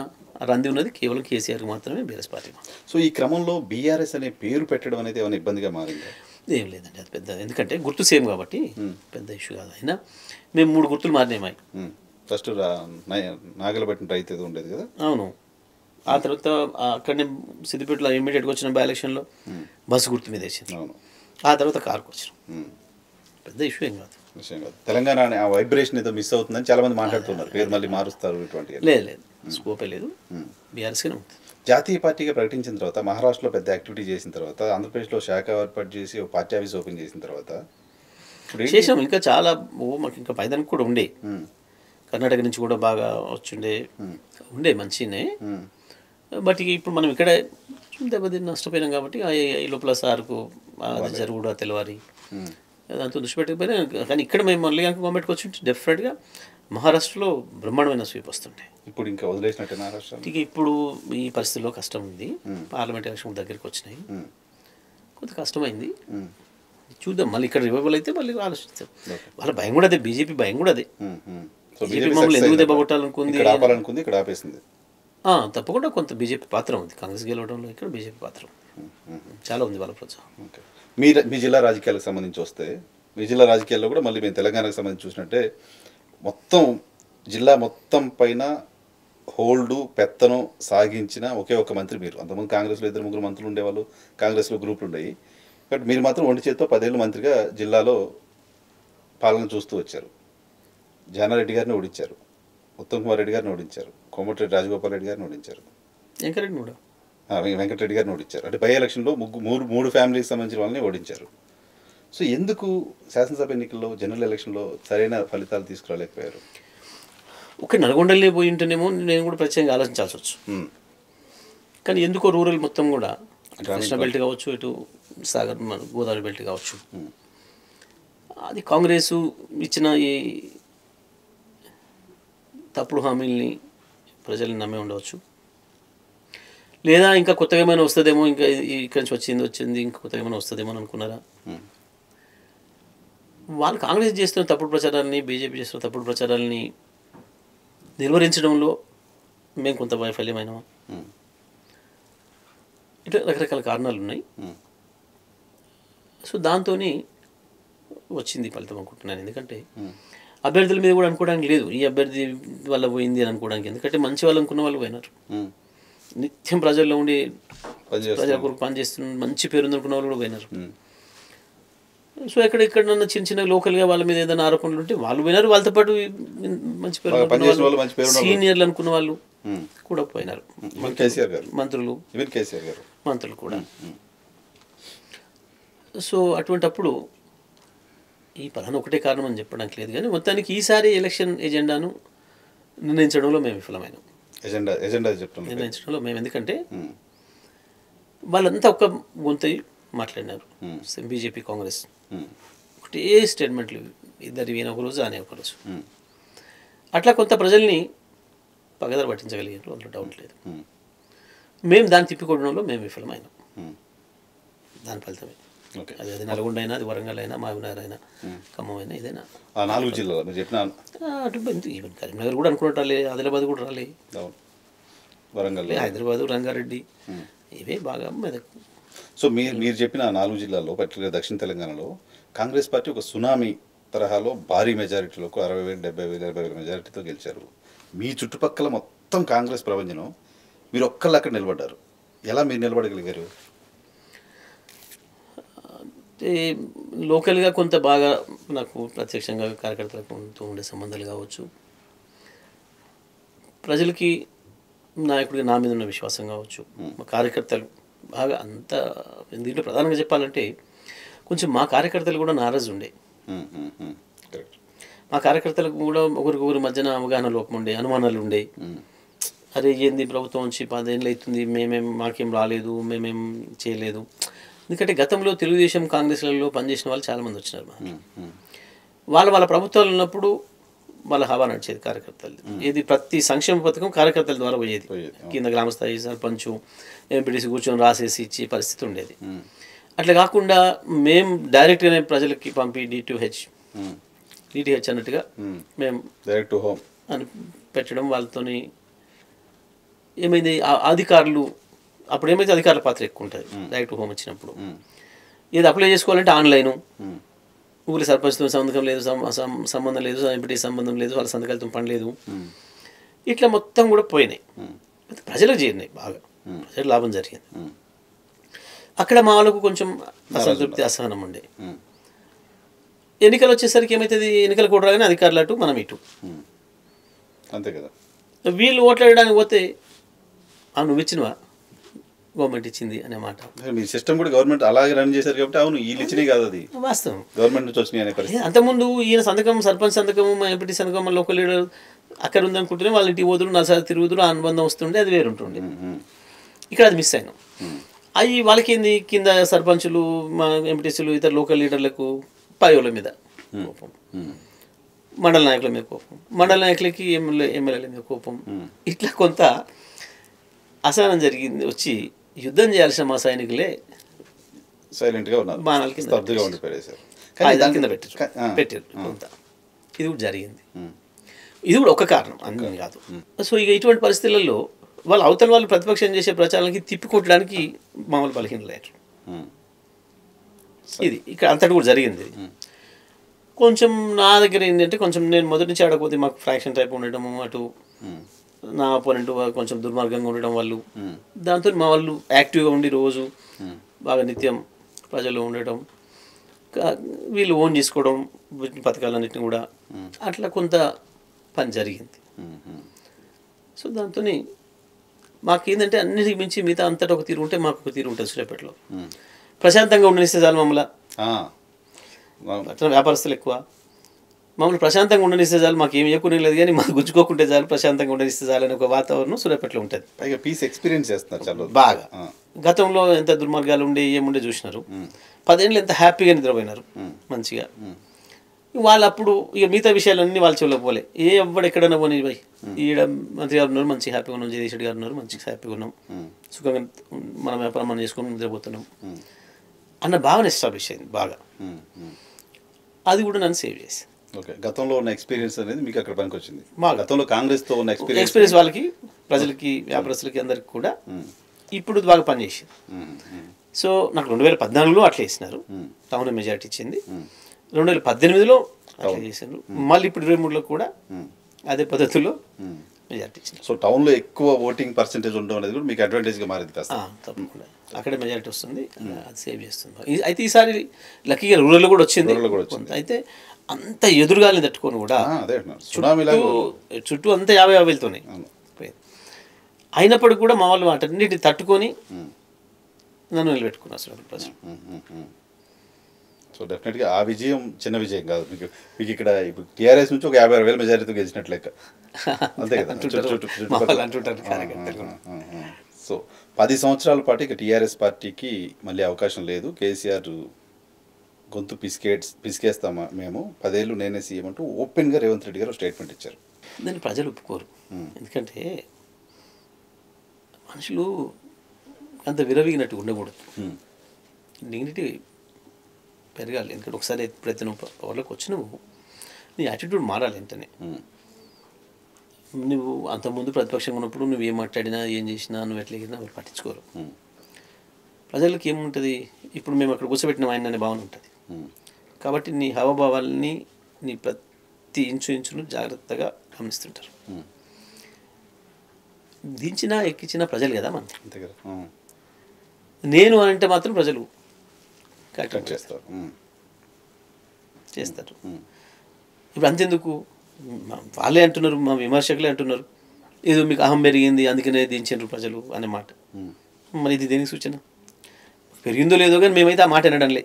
రంది ఉన్నది కేవలం కేసీఆర్కి మాత్రమే, బీఆర్ఎస్ పార్టీ. సో ఈ క్రమంలో బీఆర్ఎస్ అనే పేరు పెట్టడం అనేది ఏమైనా ఇబ్బందిగా మారింది? ఏం లేదండి, అది పెద్ద, ఎందుకంటే గుర్తు సేమ్ కాబట్టి పెద్ద ఇష్యూ కాదు. అయినా మేము 3 గుర్తులు మారినాయి. ఫస్ట్ నాగలబట్టిన రైతు ఏదో ఉండేది కదా. అవును. ఆ తర్వాత అక్కడనే సిద్దిపేటలో ఇమ్మీడియట్గా వచ్చిన బై ఎలక్షన్లో బస్సు గుర్తు మీద వేసింది. అవును. ఆ తర్వాత కార్కు వచ్చినాం. పెద్ద ఇష్యూ ఏం కాదు. తెలంగాణ ఆ వైబ్రేషన్ ఏదో మిస్ అవుతుందని చాలా మంది మాట్లాడుతున్నారు, పేరు మళ్ళీ మారుస్తారు ఇటువంటి. లేదు, స్కోపే లేదు, బీఆర్ఎస్గానే ఉంటుంది. జాతీయ పార్టీగా ప్రకటించిన తర్వాత, మహారాష్ట్రలో పెద్ద యాక్టివిటీ చేసిన తర్వాత, ఆంధ్రప్రదేశ్లో శాఖ ఏర్పాటు చేసి ఒక పార్టీ ఆఫీస్ ఓపెన్ చేసిన తర్వాత చేసాం. ఇంకా చాలా మాకు ఇంకా పైదానికి కూడా ఉండే, కర్ణాటక నుంచి కూడా బాగా ఉండే మంచినే. బట్ ఇప్పుడు మనం ఇక్కడే దెబ్బతిని నష్టపోయినాం కాబట్టి ఈ లోపల సార్కు అది జరుగుడా తెలవాలి, దాంతో దృష్టి పెట్టకపోయినా. కానీ ఇక్కడ మేము మళ్ళీ కనుక గవర్నమెంట్కి వచ్చి డెఫినెట్గా మహారాష్ట్రలో బ్రహ్మాండమైన స్వీప్ వస్తుండే. ఇప్పుడు ఇంకా వదిలేసినట్టే మహారాష్ట్ర. ఇప్పుడు ఈ పరిస్థితుల్లో కష్టం ఉంది, పార్లమెంట్ ఎలక్షన్ దగ్గరికి వచ్చినాయి, కొంత కష్టమైంది. చూద్దాం, మళ్ళీ ఇక్కడ రివైవల్ అయితే మళ్ళీ ఆలోచిస్తాం. వాళ్ళ భయం కూడా అదే, బీజేపీ భయం కూడా అదే. బీజేపీ మమ్మల్ని ఎందుకు దెబ్బ కొట్టాలనుకుంది, ఇక్కడ ఆపేసింది. తప్పకుండా కొంత బీజేపీ పాత్ర ఉంది, కాంగ్రెస్ గెలవడంలో ఇక్కడ బీజేపీ పాత్ర చాలా ఉంది, వాళ్ళ ప్రోత్సాహం. మీ జిల్లా రాజకీయాలకు సంబంధించి వస్తే, మీ జిల్లా రాజకీయాల్లో కూడా మళ్ళీ మేము తెలంగాణకు సంబంధించి చూసినట్టే మొత్తం జిల్లా మొత్తం పైన హోల్డు పెత్తనం సాగించిన ఒకే ఒక మంత్రి మీరు. అంతకుముందు కాంగ్రెస్లో 2-3 మంత్రులు ఉండేవాళ్ళు, కాంగ్రెస్లో గ్రూపులు ఉండేవి. బట్ మీరు మాత్రం ఒంటి చేతితో 10 ఏళ్ళు మంత్రిగా జిల్లాలో పాలన చూస్తూ వచ్చారు. జానారెడ్డి గారిని ఓడించారు, ఉత్తమ్ కుమార్ రెడ్డి గారిని ఓడించారు, కోమటిరెడ్డి రాజగోపాల్ రెడ్డి గారిని ఓడించారు, వెంకటరెడ్డి గారిని ఓడించారు. అంటే బై ఎలక్షన్లో 3 ఫ్యామిలీకి సంబంధించిన వాళ్ళని ఓడించారు. సో ఎందుకు శాసనసభ ఎన్నికల్లో, జనరల్ ఎలక్షన్లో సరైన ఫలితాలు తీసుకురాలేకపోయారు? ఒక నల్గొండలే పోయి ఉంటేనేమో నేను కూడా ప్రత్యేకంగా ఆలోచించాల్సి వచ్చు. కానీ ఎందుకో రూరల్ మొత్తం కూడా, కృష్ణా బెల్ట్ కావచ్చు, ఇటు సాగర్ గోదావరి బెల్ట్ కావచ్చు, అది కాంగ్రెస్ ఇచ్చిన ఈ తప్పుడు హామీల్ని ప్రజల్ని నమ్మే ఉండవచ్చు. లేదా ఇంకా కొత్తగా ఏమైనా వస్తుందేమో, ఇంకా ఇక్కడి నుంచి వచ్చింది ఇంకా కొత్తగా ఏమైనా వస్తుందేమో అనుకున్నారా? వాళ్ళు కాంగ్రెస్ చేస్తున్న తప్పుడు ప్రచారాలని, బీజేపీ చేస్తున్న తప్పుడు ప్రచారాలని నిర్వహించడంలో మేము కొంత వైఫల్యమైనాము. ఇట్లా రకరకాల కారణాలు ఉన్నాయి. సో దాంతో వచ్చింది ఫలితం అనుకుంటున్నాను. ఎందుకంటే అభ్యర్థుల మీద కూడా అనుకోవడానికి లేదు, ఈ అభ్యర్థి వల్ల పోయింది అని అనుకోవడానికి. ఎందుకంటే మంచి వాళ్ళు అనుకున్న వాళ్ళు పోయినారు, నిత్యం ప్రజల్లో ఉండి ప్రజల కొరకు పనిచేస్తున్న మంచి పేరు అనుకున్న వాళ్ళు కూడా పోయినారు. సో ఎక్కడెక్కడన్నా చిన్న చిన్న లోకల్గా వాళ్ళ మీద ఏదైనా ఆరోపణలు ఉంటే వాళ్ళు పోయినారు, వాళ్ళతో పాటు మంచి పేరు సీనియర్లు అనుకున్న వాళ్ళు కూడా పోయినారు, మంత్రులు కూడా. సో అటువంటప్పుడు ఈ పలానా ఒకటే కారణం అని చెప్పడానికి లేదు, కానీ మొత్తానికి ఈసారి ఎలక్షన్ ఎజెండాను నిర్ణయించడంలో మేము విఫలమైనాం. నిర్ణయించడంలో మేము, ఎందుకంటే వాళ్ళంతా ఒక్క గొంతు మాట్లాడినారు, బీజేపీ కాంగ్రెస్ ఒకటే స్టేట్మెంట్లు, ఇద్దరు ఈయన ఒకరోజు అనే ఒకరోజు. అట్లా కొంత ప్రజల్ని పగదర పట్టించగలిగారు, అందులో డౌట్ లేదు. మేము దాన్ని తిప్పికొట్టడంలో మేము విఫలమైనాం. దాని ఫలితమే అది నల్గొండ అయినా, అది వరంగల్ అయినా, మహబూబ్నగర్ అయినా, ఖమ్మం అయినా, ఏదైనా 4 జిల్లాలు చెప్పిన ఈవెన్ కరీంనగర్ కూడా అనుకున్నట్టు రాలే, ఆదిలాబాద్ కూడా రాలే, వరంగల్, హైదరాబాద్, రంగారెడ్డి, ఇవే బాగా మెదక్. సో మీరు చెప్పిన 4 జిల్లాల్లో, పర్టికులర్గా దక్షిణ తెలంగాణలో కాంగ్రెస్ పార్టీ ఒక సునామీ తరహాలో భారీ మెజారిటీలో 60,000, 70,000, 80,000 మెజారిటీతో గెలిచారు. మీ చుట్టుపక్కల మొత్తం కాంగ్రెస్ ప్రపంచం, మీరు ఒక్కళ్ళు అక్కడ నిలబడ్డారు. ఎలా మీరు నిలబడగలిగారు? లోకల్గా కొంత బాగా నాకు ప్రత్యక్షంగా కార్యకర్తలకు ఉండే సంబంధాలు కావచ్చు, ప్రజలకి నాయకుడిగా నా మీద ఉన్న విశ్వాసం కావచ్చు, మా కార్యకర్తలు బాగా అంత. దీంట్లో ప్రధానంగా చెప్పాలంటే కొంచెం మా కార్యకర్తలు కూడా నారాజు ఉండే, మా కార్యకర్తలకు కూడా ఒకరికొకరి మధ్యన అవగాహన లోపం ఉండే, అనుమానాలు ఉండే. అరే ఏంది ప్రభుత్వం వచ్చి 10 ఏళ్ళు అవుతుంది, మాకేం రాలేదు, మేమేం చేయలేదు. ఎందుకంటే గతంలో తెలుగుదేశం కాంగ్రెస్లలో పనిచేసిన వాళ్ళు చాలామంది వచ్చినారు. వాళ్ళ ప్రభుత్వాలు ఉన్నప్పుడు వాళ్ళ హవా నడిచేది కార్యకర్తలు. ఏది ప్రతి సంక్షేమ పథకం కార్యకర్తల ద్వారా పోయేది, కింద గ్రామస్థాయి సర్పంచ్ ఎంపీటీసీ కూర్చొని రాసేసి ఇచ్చే పరిస్థితి ఉండేది. అట్లా కాకుండా మేము డైరెక్ట్గానే ప్రజలకి పంపి డిటిహెచ్ అన్నట్టుగా మేము డైరెక్ట్ టు హోమ్ అని పెట్టడం. వాళ్ళతోని ఏమైంది, అధికారులు అప్పుడు ఏమైతే అధికారుల పాత్ర ఎక్కువ ఉంటుంది డైరెక్ట్ హోమ్ వచ్చినప్పుడు. ఏది అప్లై చేసుకోవాలంటే ఆన్లైను, ఊరి సర్పంచ్తో సంబంధం లేదు, సంబంధం లేదు, ఎంపీటీ సంబంధం లేదు, వాళ్ళ సంతకాలతో పని లేదు. ఇట్లా మొత్తం కూడా పోయినాయి, ప్రజలకు చేరినాయి, బాగా ప్రజలకు లాభం జరిగింది. అక్కడ మా వాళ్ళకు కొంచెం అసంతృప్తి, అసహనం ఉండే. ఎన్నికలు వచ్చేసరికి ఏమవుతుంది, ఎన్నికలు కూడా రాగానే అధికారులు అటు, మనం ఇటు, అంతే కదా. వీళ్ళు ఓట్లాడడానికి పోతే నువ్వు ఇచ్చినవా, గవర్నమెంట్ ఇచ్చింది అనే మాట. మీ సిస్టమ్ కూడా గవర్నమెంట్ అలాగే రన్ చేశారు కాబట్టి అవును వీళ్ళు ఇచ్చినవి కాదు, అది వాస్తవం, గవర్నమెంట్ నుంచి వచ్చినాయి అనే పరిస్థితి. అంతకుముందు ఈయన సంతకం, సర్పంచ్ సంతకం, ఎంపీటీ సంతకం, లోకల్ లీడర్ అక్కడ ఉందనుకుంటేనే వాళ్ళ ఇంటికి పోతుడు, 4 సార్లు తిరుగుతుడు, ఆ అనుబంధం వస్తుండే, అది వేరుంటుండే. ఇక్కడ అది మిస్ అయినాం. అవి వాళ్ళకి ఏంది, కింద సర్పంచులు, మా ఎంపీటీసీలు, ఇతర లోకల్ లీడర్లకు పైవుల మీద కోపం, మండల నాయకుల మీద కోపం, మండల నాయకులకి ఎమ్మెల్యేల మీద కోపం. ఇట్లా కొంత అసహనం జరిగింది. వచ్చి యుద్ధం చేయాల్సిన మా సైనికులే సైలెంట్గా ఉన్నారు, బాణాల కింద పెట్టారు కొంత. ఇది కూడా జరిగింది. ఇది కూడా ఒక కారణం, అన్నీ కాదు. సో ఇక ఇటువంటి పరిస్థితులలో అవతల వాళ్ళు ప్రతిపక్షం చేసే ప్రచారానికి తిప్పికొట్టడానికి మామూలు బలహీనలేరు. ఇది ఇక్కడ అంతటి కూడా జరిగింది. కొంచెం నా దగ్గర ఏంటంటే కొంచెం నేను మొదటి నుంచి ఆడకపోతే మాకు ఫ్రాక్షన్ టైప్ ఉండటము, అటు నా అపోనెంట్ కొంచెం దుర్మార్గంగా ఉండడం వాళ్ళు, దాంతో మా వాళ్ళు యాక్టివ్గా ఉండి రోజు బాగా నిత్యం ప్రజలు ఉండటం, వీళ్ళు ఓన్ చేసుకోవడం పథకాలన్నింటినీ కూడా, అట్లా కొంత పని జరిగింది. సో దాంతో మాకేంటంటే అన్నిటికి మించి మిగతా అంతటా ఒక తీరు ఉంటే మాకు ఒక తీరు ఉంటుంది. సూర్యాపేటలో ప్రశాంతంగా ఉండనిస్తే చాలు మమ్మల్ని, అట్లా వ్యాపారస్తులు ఎక్కువ, మమ్మల్ని ప్రశాంతంగా ఉండనిస్తే చాలు, మాకు ఏమి ఎక్కువ లేదు కానీ మాకు గుంజుకోకుంటే చాలు, ప్రశాంతంగా ఉండనిస్తే చాలు అనే ఒక వాతావరణం సూర్యాపేటలో ఉంటుంది. పైగా పీస్ ఎక్స్పీరియన్స్ చేస్తున్నారు చాలా బాగా. గతంలో ఎంత దుర్మార్గాలు ఉండే ఏముండే చూసినారు, 10 ఏళ్ళు ఎంత హ్యాపీగా నిద్రపోయినారు మంచిగా. వాళ్ళు అప్పుడు ఇక మిగతా విషయాలన్నీ వాళ్ళ చెవులకు పోలే, ఎవడు ఎక్కడైనా పోనీ పోయి, ఈడ మంత్రి గారు ఉన్నారు మంచిగా హ్యాపీగా ఉన్నాం, జగదీష్ రెడ్డి గారు ఉన్నారు మంచిగా హ్యాపీగా ఉన్నాం, సుఖంగా మన వ్యాపారం మనం చేసుకొని నిద్రపోతున్నాం అన్న భావన ఎస్టాబ్లిష్ అయింది బాగా. అది కూడా నన్ను సేవ్ చేసింది. ఓకే, గతంలో ఉన్న ఎక్స్పీరియన్స్ అనేది మీకు అక్కడ పనికి వచ్చింది. మా గతంలో కాంగ్రెస్తో ఉన్న ఎక్స్పీరియన్స్ వాళ్ళకి, ప్రజలకి, వ్యాపారస్తులకి అందరికి కూడా ఇప్పుడు బాగా పనిచేసింది. సో నాకు 2014లో అట్లా వేసినారు, టౌన్ మెజారిటీ ఇచ్చింది. 2018లో అట్లా చేశారు. మళ్ళీ ఇప్పుడు 23లో కూడా అదే పద్ధతిలో మెజారిటీ ఇచ్చింది. సో టౌన్లో ఎక్కువ ఓటింగ్ పర్సెంటేజ్ ఉండడం అనేది కూడా మీకు అడ్వాంటేజ్గా మారింది కాస్త. తప్పకుండా అక్కడే మెజారిటీ వస్తుంది, అది సేవ్ చేస్తుంది. అయితే ఈసారి లక్కీగా రూరల్లో కూడా వచ్చింది. అయితే అంత ఎదురుగాలిని తట్టుకొని కూడా చుట్టూ అంతా 50-50తోనే అయినప్పటికీ కూడా మా వాళ్ళు వాటన్నిటిని తట్టుకొని నన్ను నిలబెట్టుకున్నారు అసలు ప్రజలు. సో డెఫినెట్గా ఆ విజయం చిన్న విజయం కాదు మీకు. మీకు ఇక్కడ ఇప్పుడు టీఆర్ఎస్ నుంచి ఒక 56,000 మెజారిటీతో గెలిచినట్లు లెక్క, అంతే కదా? సో 10 సంవత్సరాల పాటు ఇక టీఆర్ఎస్ పార్టీకి మళ్ళీ అవకాశం లేదు. కేసీఆర్ గొంతు పిసికేస్తామా మేము, 10 ఏళ్ళు నేనే సీఎం అంటూ ఓపెన్గా రేవంత్ రెడ్డి గారు స్టేట్మెంట్ ఇచ్చారు. దాన్ని ప్రజలు ఒప్పుకోరు. ఎందుకంటే మనుషులు అంత విరవీగినట్టు ఉండకూడదు, డిగ్నిటీ పెరగాలి. ఎందుకంటే ఒకసారి ప్రతి పవర్లోకి వచ్చినావు, నీ యాటిట్యూడ్ మారాలి. వెంటనే నువ్వు అంతకుముందు ప్రతిపక్షంగా ఉన్నప్పుడు నువ్వు ఏం మాట్లాడినా ఏం చేసినా నువ్వు ఎట్లా ఎగిరినా వాళ్ళు పట్టించుకోరు. ప్రజలకు ఏముంటుంది, ఇప్పుడు మేము అక్కడ కూర్చోబెట్టిన ఆయన అనే భావన ఉంటుంది. కాబట్టి నీ హావభావాల్ని, నీ ప్రతి ఇంచును జాగ్రత్తగా గమనిస్తుంటారు. దించినా ఎక్కించినా ప్రజలు కదా మనం. అంతే కదా. నేను అంటే మాత్రం ప్రజలు చేస్తారు. ఇప్పుడు అంతెందుకు, వాళ్ళే అంటున్నారు, మా విమర్శకులే అంటున్నారు, ఏదో మీకు అహం పెరిగింది అందుకనే దించారు ప్రజలు అనే మాట. మరి ఇది దేనికి సూచన? పెరిగిందో లేదో కానీ మేమైతే ఆ మాట వినడంలే.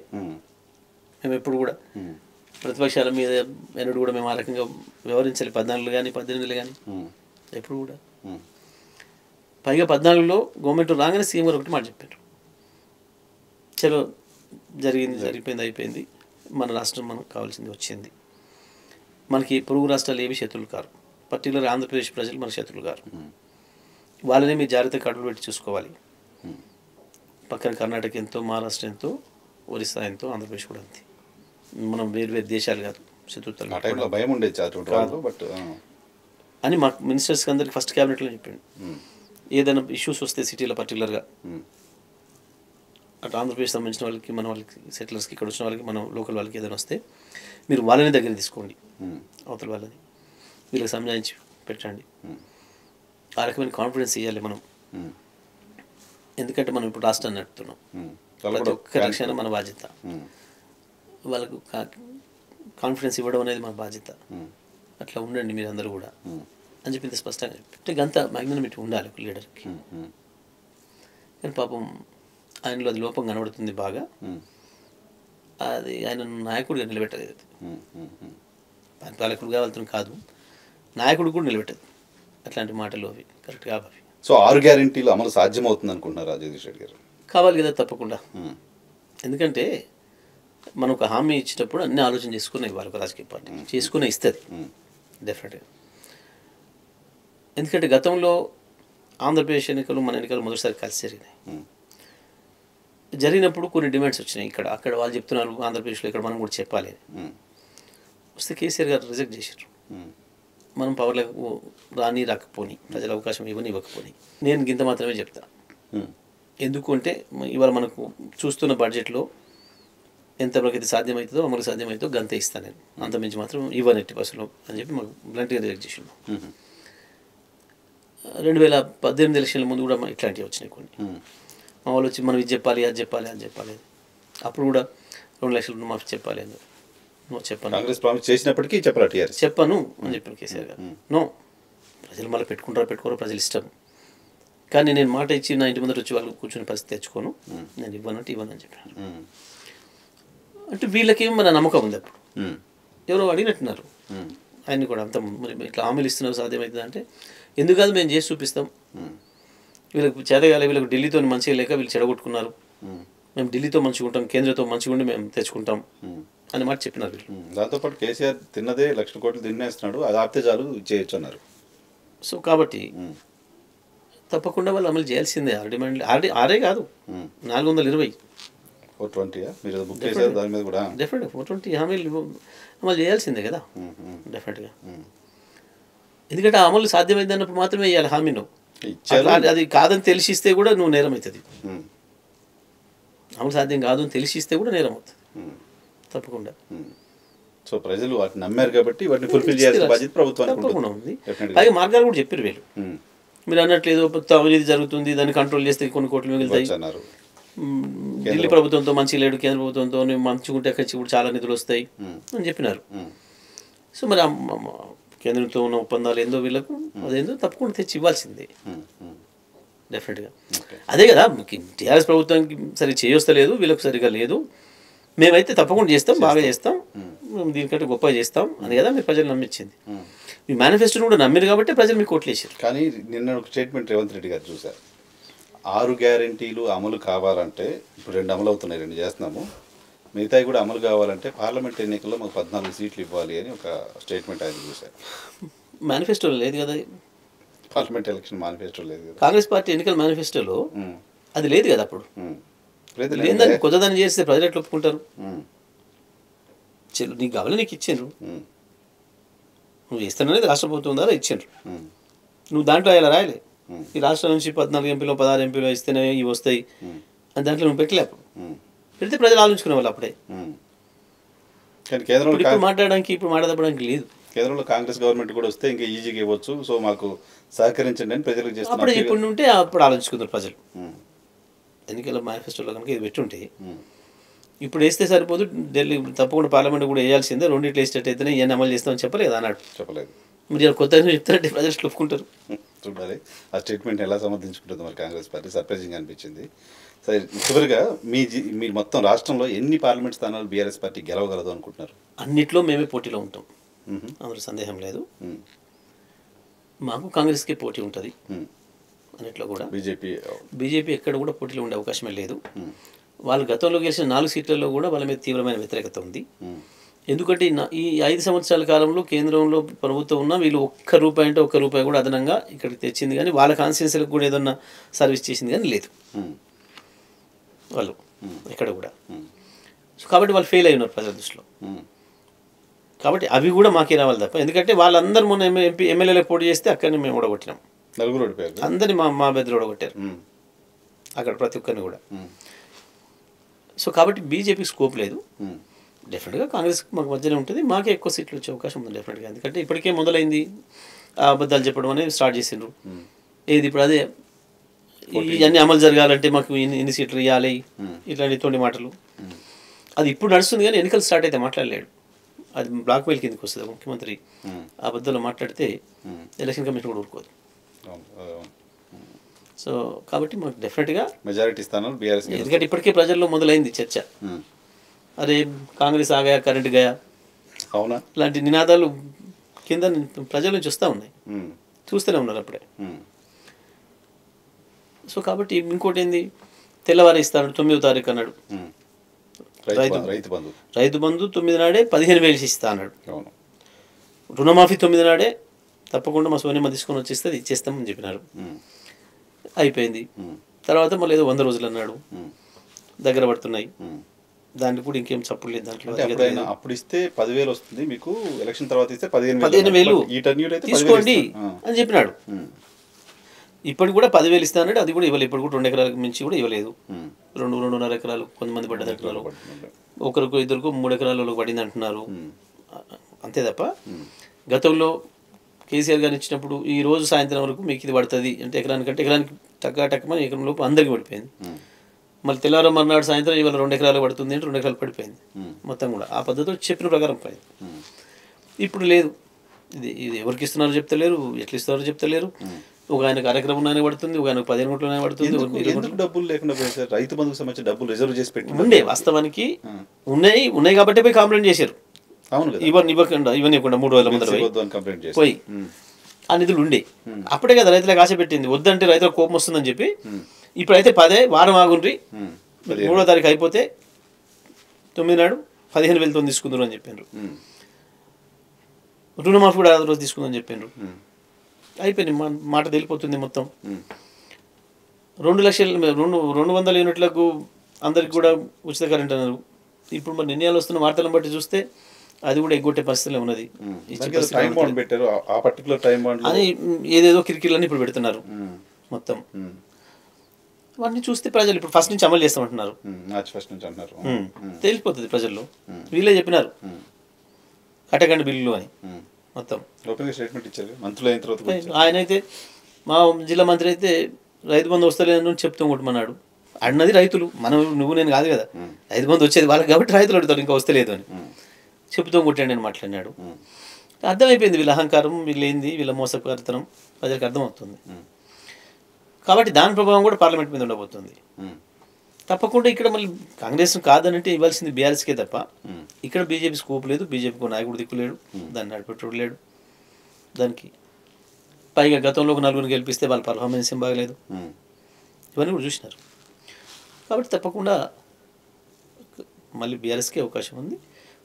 మేము ఎప్పుడు కూడా ప్రతిపక్షాల మీద ఎన్నడూ కూడా మేము ఆ రకంగా వ్యవహరించాలి. 14 కానీ 18 కానీ ఎప్పుడు కూడా. పైగా 14లో గవర్నమెంట్ రాగానే సీఎం గారు ఒకటి మాట చెప్పారు, చలో జరిగింది జరిగిపోయింది అయిపోయింది, మన రాష్ట్రం మనకు కావాల్సింది వచ్చింది, మనకి పొరుగు రాష్ట్రాలు ఏవి శత్రువులు కారు, పర్టికులర్ ఆంధ్రప్రదేశ్ ప్రజలు మన శత్రువులు కారు, వాళ్ళని మీరు జాగ్రత్తగా కడుపులు పెట్టి చూసుకోవాలి. పక్కన కర్ణాటక ఎంతో, మహారాష్ట్ర ఎంతో, ఒరిస్సా ఎంతో, ఆంధ్రప్రదేశ్ కూడా అంతే. మనం వేరు వేరు దేశాలు కాదు, శత్రుత్వాలు భయం ఉండేది కాదు బట్ అని మా మినిస్టర్స్కి అందరికి ఫస్ట్ క్యాబినెట్లో చెప్పాడు. ఏదైనా ఇష్యూస్ వస్తే సిటీలో పర్టికులర్గా అటు ఆంధ్రప్రదేశ్ సంబంధించిన వాళ్ళకి, మన వాళ్ళకి, సెటిలర్స్కి, ఇక్కడ వచ్చిన వాళ్ళకి, మన లోకల్ వాళ్ళకి ఏదైనా వస్తే మీరు వాళ్ళని దగ్గర తీసుకోండి, అవతల వాళ్ళని వీళ్ళకి సంజాయించి పెట్టండి. ఆ రకమైన కాన్ఫిడెన్స్ ఇవ్వాలి మనం. ఎందుకంటే మనం ఇప్పుడు రాష్ట్రాన్ని నడుపుతున్నాం, ప్రతి ఒక్క రక్షణ మన బాధ్యత. వాళ్ళకు కాన్ఫిడెన్స్ ఇవ్వడం అనేది మన బాధ్యత. అట్లా ఉండండి మీరు అందరూ కూడా అని చెప్పింది స్పష్టంగా. అంటే గంత మ్యాగ్ననిమిటీ ఉండాలి ఒక లీడర్కి. కానీ పాపం ఆయనలో అది లోపం కనబడుతుంది బాగా. అది ఆయన నాయకుడిగా నిలబెట్టలేదు, పాలకుడుగా వెళ్తున్న కాదు, నాయకుడు కూడా నిలబెట్టదు. అట్లాంటి మాటలు అవి కరెక్ట్ కావు. సో 6 గ్యారెంటీలు అమలు సాధ్యమవుతుంది అనుకుంటున్నారు జగదీష్ రెడ్డి గారు? కావాలి కదా, తప్పకుండా. ఎందుకంటే మనం ఒక హామీ ఇచ్చేటప్పుడు అన్ని ఆలోచన చేసుకునే ఇవ్వాలి. ఒక రాజకీయ పార్టీ చేసుకునే ఇస్తుంది డెఫినెట్గా. ఎందుకంటే గతంలో ఆంధ్రప్రదేశ్ ఎన్నికలు, మన ఎన్నికలు మొదటిసారి కలిసి జరిగినాయి. జరిగినప్పుడు కొన్ని డిమాండ్స్ వచ్చినాయి. ఇక్కడ అక్కడ వాళ్ళు చెప్తున్నారు ఆంధ్రప్రదేశ్లో, ఇక్కడ మనం కూడా చెప్పాలి. వస్తే కేసీఆర్ గారు రిజెక్ట్ చేశారు. మనం పవర్లకు రాకపోని, ప్రజల అవకాశం ఇవ్వకపోని, నేను గింత మాత్రమే చెప్తా. ఎందుకు అంటే ఇవాళ మనకు చూస్తున్న బడ్జెట్లో ఎంతవరకు అయితే సాధ్యమవుతుందో, అమలు సాధ్యమవుతుందో గంతే ఇస్తాను నేను, అంతమించి మాత్రం ఇవ్వను 80% అని చెప్పి మాకు బ్లంట్గా రిజెక్ట్ చేసిండు. 2018 ఎలక్షన్ల ముందు కూడా ఇట్లాంటివి వచ్చినాయి కొన్ని. మా వాళ్ళు వచ్చి మనం ఇది చెప్పాలి, అది చెప్పాలి, అది చెప్పాలి. అప్పుడు కూడా 2 లక్షలు మాకు చెప్పాలి అని చెప్పాను. కాంగ్రెస్ ప్రామిస్ చేసినప్పటికీ చెప్పను అని చెప్పాను కేసీఆర్ గారు. నో, ప్రజలు మళ్ళీ పెట్టుకోరో ప్రజలు ఇష్టం. కానీ నేను మాట ఇచ్చి నా ఇంటి ముందర వచ్చి వాళ్ళు కూర్చునే పరిస్థితి తెచ్చుకోను, నేను ఇవ్వనంటే ఇవ్వనని చెప్పాను. అంటే వీళ్ళకేం మన నమ్మకం ఉంది. అప్పుడు ఎవరో అడిగినట్టున్నారు ఆయన్ని కూడా, అంత మరి ఇట్లా హామీలు ఇస్తున్నారు సాధ్యమవుతుంది అంటే, ఎందుకు కాదు మేము చేసి చూపిస్తాం, వీళ్ళకి చేతగాలి, వీళ్ళకి ఢిల్లీతో మంచిగా లేక వీళ్ళు చెడగొట్టుకున్నారు, మేము ఢిల్లీతో మంచిగా ఉంటాం, కేంద్రంతో మంచిగా ఉండి మేము తెచ్చుకుంటాం అని మాట చెప్పినారు వీళ్ళు. దాంతోపాటు కేసీఆర్ తిన్నదే 1,00,000 కోట్లు తినేస్తున్నాడు, అది ఆపితే చాలు చేయొచ్చు అన్నారు. సో కాబట్టి తప్పకుండా వాళ్ళు అమలు చేయాల్సిందే. 6 డిమాండ్లు, 6 కాదు 420 420 మీరు బుక్ చేశారు దాని మీద కూడా డెఫినెట్గా 420 హామీలు అమలు చేయాల్సిందే కదా డెఫినెట్గా. ఎందుకంటే ఆ అమలు సాధ్యమైంది అన్నప్పుడు మాత్రమే ఇవ్వాలి హామీ. నువ్వు అది కాదని తెలిసిస్తే కూడా నువ్వు నేరం అవుతుంది. అమలు సాధ్యం కాదు అని తెలిసిస్తే కూడా నేరం అవుతుంది తప్పకుండా. సో ప్రజలు వాటిని నమ్మారు కాబట్టి వాటిని ఫుల్ఫిల్ చేయాల్సిన బాధ్యత ప్రభుత్వానికి తప్పకుండా ఉంది. అలాగే మార్గాలు కూడా చెప్పారు వీళ్ళు. మీరు అన్నట్లేదు అవినీతి జరుగుతుంది, దాన్ని కంట్రోల్ చేస్తే కొన్ని కోట్లు మిగులుతాయి, ఢిల్లీ ప్రభుత్వంతో మంచి లేడు, కేంద్ర ప్రభుత్వంతో మంచిగా ఉంటే అక్కడి కూడా చాలా నిధులు వస్తాయి అని చెప్పినారు. సో మరి కేంద్రంతో ఉన్న ఒప్పందాలు ఏందో వీళ్ళకు అదేందో తప్పకుండా తెచ్చి ఇవ్వాల్సిందే డెఫినెట్గా. అదే కదా టీఆర్ఎస్ ప్రభుత్వానికి సరిగ్గా చేయొస్తలేదు, వీళ్ళకు సరిగ్గా లేదు, మేమైతే తప్పకుండా చేస్తాం, బాగా చేస్తాం, దీనికంటే గొప్పగా చేస్తాం అని కదా మీరు ప్రజలు నమ్మించింది. మీ మేనిఫెస్టోని కూడా నమ్మిరు కాబట్టి ప్రజలు మీకు ఓట్లు వేసారు. కానీ నిన్న ఒక స్టేట్మెంట్ రేవంత్ రెడ్డి గారు చూశారు, 6 గ్యారెంటీలు అమలు కావాలంటే ఇప్పుడు 2 అమలు అవుతున్నాయి, 2 చేస్తున్నాము, మిగతాయి కూడా అమలు కావాలంటే పార్లమెంట్ ఎన్నికల్లో మాకు 14 సీట్లు ఇవ్వాలి అని ఒక స్టేట్మెంట్ ఆయన చూశారు. మేనిఫెస్టోలో లేదు కదా, పార్లమెంట్ ఎలక్షన్ మేనిఫెస్టో లేదు కదా, కాంగ్రెస్ పార్టీ ఎన్నికల మేనిఫెస్టోలో అది లేదు కదా. అప్పుడు లేదని కొత్తదాన్ని చేస్తే ప్రజలు ఎట్లా ఒప్పుకుంటారు? నీకు కావాలి, నీకు ఇచ్చిండ్రు, నువ్వు ఇస్తాననేది రాష్ట్ర ప్రభుత్వం ద్వారా ఇచ్చిండ్రు, నువ్వు దాంట్లో అలా రాయలే ఈ రాష్ట్రం నుంచి 14 ఎంపీలో 16 ఎంపీలో ఇస్తేనే ఇవి వస్తాయి అని దాంట్లో నువ్వు పెట్టలే. అప్పుడు పెడితే ప్రజలు ఆలోచించుకునే వాళ్ళు అప్పుడే. కానీ కేంద్రంలో ఇప్పుడు మాట్లాడడానికి ఇప్పుడు మాట్లాడడానికి లేదు. కేంద్రంలో కాంగ్రెస్ గవర్నమెంట్ కూడా వస్తే ఇంకా ఈజీగా ఇవ్వచ్చు, సో మాకు సహకరించండి అని ప్రజలకు చేస్తున్నారు. అప్పుడు ఇప్పుడు ఉంటే అప్పుడు ఆలోచించుకుంటారు ప్రజలు. ఎన్నికల మేనిఫెస్టోలో కనుక ఇది పెట్టుంటే ఇప్పుడు వేస్తే సరిపోదు, ఢిల్లీ తప్పకుండా పార్లమెంట్ కూడా వేయాల్సిందే, 2 వేసేటట్టు అయితేనే ఇవన్నీ అమలు చేస్తామని చెప్పలేదు అన్నాడు. చెప్పలేదు. మీరు కొత్తగా చెప్తారంటే ప్రజలు ఒప్పుకుంటారు. చూడాలి ఆ స్టేట్మెంట్ ఎలా సమర్థించుకుంటుంది మరి కాంగ్రెస్ పార్టీ. సర్ప్రైజింగ్ అనిపించింది. సరే, చివరిగా మీరు మొత్తం రాష్ట్రంలో ఎన్ని పార్లమెంట్ స్థానాలు బీఆర్ఎస్ పార్టీ గెలవగలదు అనుకుంటున్నారు? అన్నిట్లో మేమే పోటీలో ఉంటాం, అందులో సందేహం లేదు. మాకు కాంగ్రెస్కి పోటీ ఉంటుంది అన్నిట్లో కూడా. బీజేపీ ఎక్కడ కూడా పోటీలో ఉండే అవకాశమే లేదు. వాళ్ళు గతంలో గెలిచిన 4 సీట్లలో కూడా వాళ్ళ మీద తీవ్రమైన వ్యతిరేకత ఉంది. ఎందుకంటే ఈ 5 సంవత్సరాల కాలంలో కేంద్రంలో ప్రభుత్వం ఉన్న వీళ్ళు ఒక్క రూపాయి కూడా అదనంగా ఇక్కడికి తెచ్చింది కానీ వాళ్ళ కాన్స్టిట్యున్సీలకు కూడా ఏదన్నా సర్వీస్ చేసింది కానీ లేదు వాళ్ళు ఎక్కడ కూడా. సో కాబట్టి వాళ్ళు ఫెయిల్ అయి ఉన్నారు ప్రజల దృష్టిలో. కాబట్టి అవి కూడా మాకే రావాలి తప్ప, ఎందుకంటే వాళ్ళందరూ మొన్న ఎమ్మెల్యేలకు పోటీ చేస్తే అక్కడిని మేము ఓడగొట్టినాం, అందరినీ మా బెదిరి ఓడగొట్టారు అక్కడ ప్రతి ఒక్కరిని కూడా. సో కాబట్టి బీజేపీకి స్కోప్ లేదు. డెఫినెట్గా కాంగ్రెస్ మాకు మధ్యనే ఉంటుంది, మాకే ఎక్కువ సీట్లు వచ్చే అవకాశం ఉంది డెఫినెట్గా. ఎందుకంటే ఇప్పటికే మొదలైంది ఆ అబద్ధాలు చెప్పడం అనేది స్టార్ట్ చేసిండ్రు. ఏది ఇప్పుడు అదే ఇవన్నీ అమలు జరగాలంటే మాకు ఇన్ని సీట్లు ఇవ్వాలి ఇట్లాంటి తోటి మాటలు. అది ఇప్పుడు నడుస్తుంది కానీ ఎన్నికలు స్టార్ట్ అయితే మాట్లాడలేడు. అది బ్లాక్ మెయిల్ కిందకి వస్తుంది. ముఖ్యమంత్రి అబద్ధాలు మాట్లాడితే ఎలక్షన్ కమిషన్ కూడా ఊరుకోదు. సో కాబట్టి మాకు డెఫినెట్గా మెజారిటీ స్థానాలు బీఆర్ఎస్. ఎందుకంటే ఇప్పటికే ప్రజల్లో మొదలైంది చర్చ, అరే కాంగ్రెస్ ఆగాయా కరెంట్ గయా అవునా ఇలాంటి నినాదాలు కింద ప్రజల నుంచి వస్తూ ఉన్నాయి, చూస్తూనే ఉన్నారు అప్పుడే. సో కాబట్టి ఇంకోటి ఏంది, తెల్లవారు ఇస్తాడు 9వ తారీఖు అన్నాడు రైతు బంధు 9 నాడే 15,000 ఇస్తా అన్నాడు. రుణమాఫీ 9 నాడే తప్పకుండా మా సోనియమ్మ తీసుకొని వచ్చేస్తే అది ఇచ్చేస్తామని చెప్పినారు. అయిపోయింది. తర్వాత మళ్ళీ ఏదో 100 రోజులు అన్నాడు, దగ్గర పడుతున్నాయి. దానికి కూడా ఇంకేం చప్పుడు లేదు దాంట్లో. అప్పుడు ఇస్తే 10,000 వస్తుంది మీకు, ఎలక్షన్ తర్వాత ఇస్తే 15,000 తీసుకోండి అని చెప్పినాడు. ఇప్పటికి కూడా 10,000 ఇస్తా అన్నాడు, అది కూడా ఇవ్వలేదు. ఇప్పుడు కూడా 2 ఎకరాలకు మించి కూడా ఇవ్వలేదు. 2-2.5 ఎకరాలు కొంతమంది పడ్డది ఎకరాలు, ఒకరికి 2 3 ఎకరాలు పడింది అంటున్నారు. అంతే తప్ప గతంలో కేసీఆర్ గారు ఇచ్చినప్పుడు ఈ రోజు సాయంత్రం వరకు మీకు ఇది పడుతుంది అంటే ఎకరానికి టక్కమని ఎకరం లోపు అందరికీ పడిపోయింది. మళ్ళీ తెల్లవారు మర్నాడు సాయంత్రం ఇవాళ 2 ఎకరాలు పడుతుంది అంటే 2 ఎకరాలు పడిపోయింది మొత్తం కూడా. ఆ పద్ధతిలో చెప్పిన ప్రకారం పోయింది. ఇప్పుడు లేదు, ఇది ఎవరికి ఇస్తున్నారో చెప్తలేరు, ఎట్లా ఇస్తున్నారో చెప్తలేరు. ఒక ఆయన కార్యక్రమం ఉన్నాయని పడుతుంది, ఒక ఆయన 15 కోట్ల పడుతుంది. డబ్బులు లేకుండా రైతు బంధుకు సంబంధించిన డబ్బులు రిజర్వ్ చేసి పెట్టి ఉండే, వాస్తవానికి ఉన్నాయి కాబట్టి పోయి కంప్లైంట్ చేశారు. ఇవ్వకుండా 3 రోజుల ముందర పోయి ఆ నిధులు ఉండే. అప్పుడే కదా రైతులకు ఆశ పెట్టింది, వద్దంటే రైతులకు కోపం వస్తుందని చెప్పి. ఇప్పుడైతే 10 వారం ఆగుండ్రి, 3వ తారీఖు అయిపోతే 9 నాడు 15,000 తీసుకుందరు అని చెప్పారు. రుణమాఫీ కూడా 6 రోజు తీసుకుందని చెప్పారు. అయిపోయింది, మాట తెలిపోతుంది మొత్తం. 2 లక్షల 200 యూనిట్లకు అందరికి కూడా ఉచిత కరెంట్ అన్నారు. ఇప్పుడు మరి నిర్ణయాలు వస్తున్న వార్తలను బట్టి చూస్తే అది కూడా ఎగ్గొట్టే పరిస్థితిలో ఉన్నది. టైం బాండ్ పెట్టారు, ఆ పర్టికులర్ టైం బాండ్ అని ఏదేదో కిరికిర్లని ఇప్పుడు పెడుతున్నారు మొత్తం. వాటిని చూస్తే ప్రజలు ఇప్పుడు ఫస్ట్ నుంచి అమలు చేస్తామంటున్నారు, మార్చి ఫస్ట్ నుంచి అంటున్నారు. తేలిపోతుంది ప్రజల్లో. వీళ్ళే చెప్పినారు కట్టకండి బిల్లులు అని మొత్తం. ఓపెన్గా స్టేట్మెంట్ ఇచ్చారు మంత్రులు అయిన తర్వాత. ఆయన అయితే మా జిల్లా మంత్రి అయితే రైతు బంధు వస్తలేదని చెప్తూ కొట్టమన్నాడు. అన్నది రైతులు, మనం నువ్వు నేను కాదు కదా, రైతు బంధు వచ్చేది వాళ్ళకి కాబట్టి రైతులు అడుగుతారు ఇంకా వస్తలేదు అని చెప్తూ కొట్టాడు అని మాట్లాడినాడు. అర్థమైపోయింది వీళ్ళ అహంకారం, వీళ్ళు ఏంది, వీళ్ళ మోసకరితనం ప్రజలకు అర్థమవుతుంది. కాబట్టి దాని ప్రభావం కూడా పార్లమెంట్ మీద ఉండబోతుంది. తప్పకుండా ఇక్కడ మళ్ళీ కాంగ్రెస్ కాదనంటే ఇవ్వాల్సింది బీఆర్ఎస్కే తప్ప ఇక్కడ బీజేపీ స్కోప్ లేదు, బీజేపీకి నాయకుడు దిక్కులేడు, దాన్ని నడిపెట్టుడు లేడు. దానికి పైగా గతంలో ఒక నలుగురిని గెలిపిస్తే వాళ్ళ పర్ఫార్మెన్స్ ఏం బాగలేదు, ఇవన్నీ కూడా చూసినారు. కాబట్టి తప్పకుండా మళ్ళీ బీఆర్ఎస్కే అవకాశం ఉంది.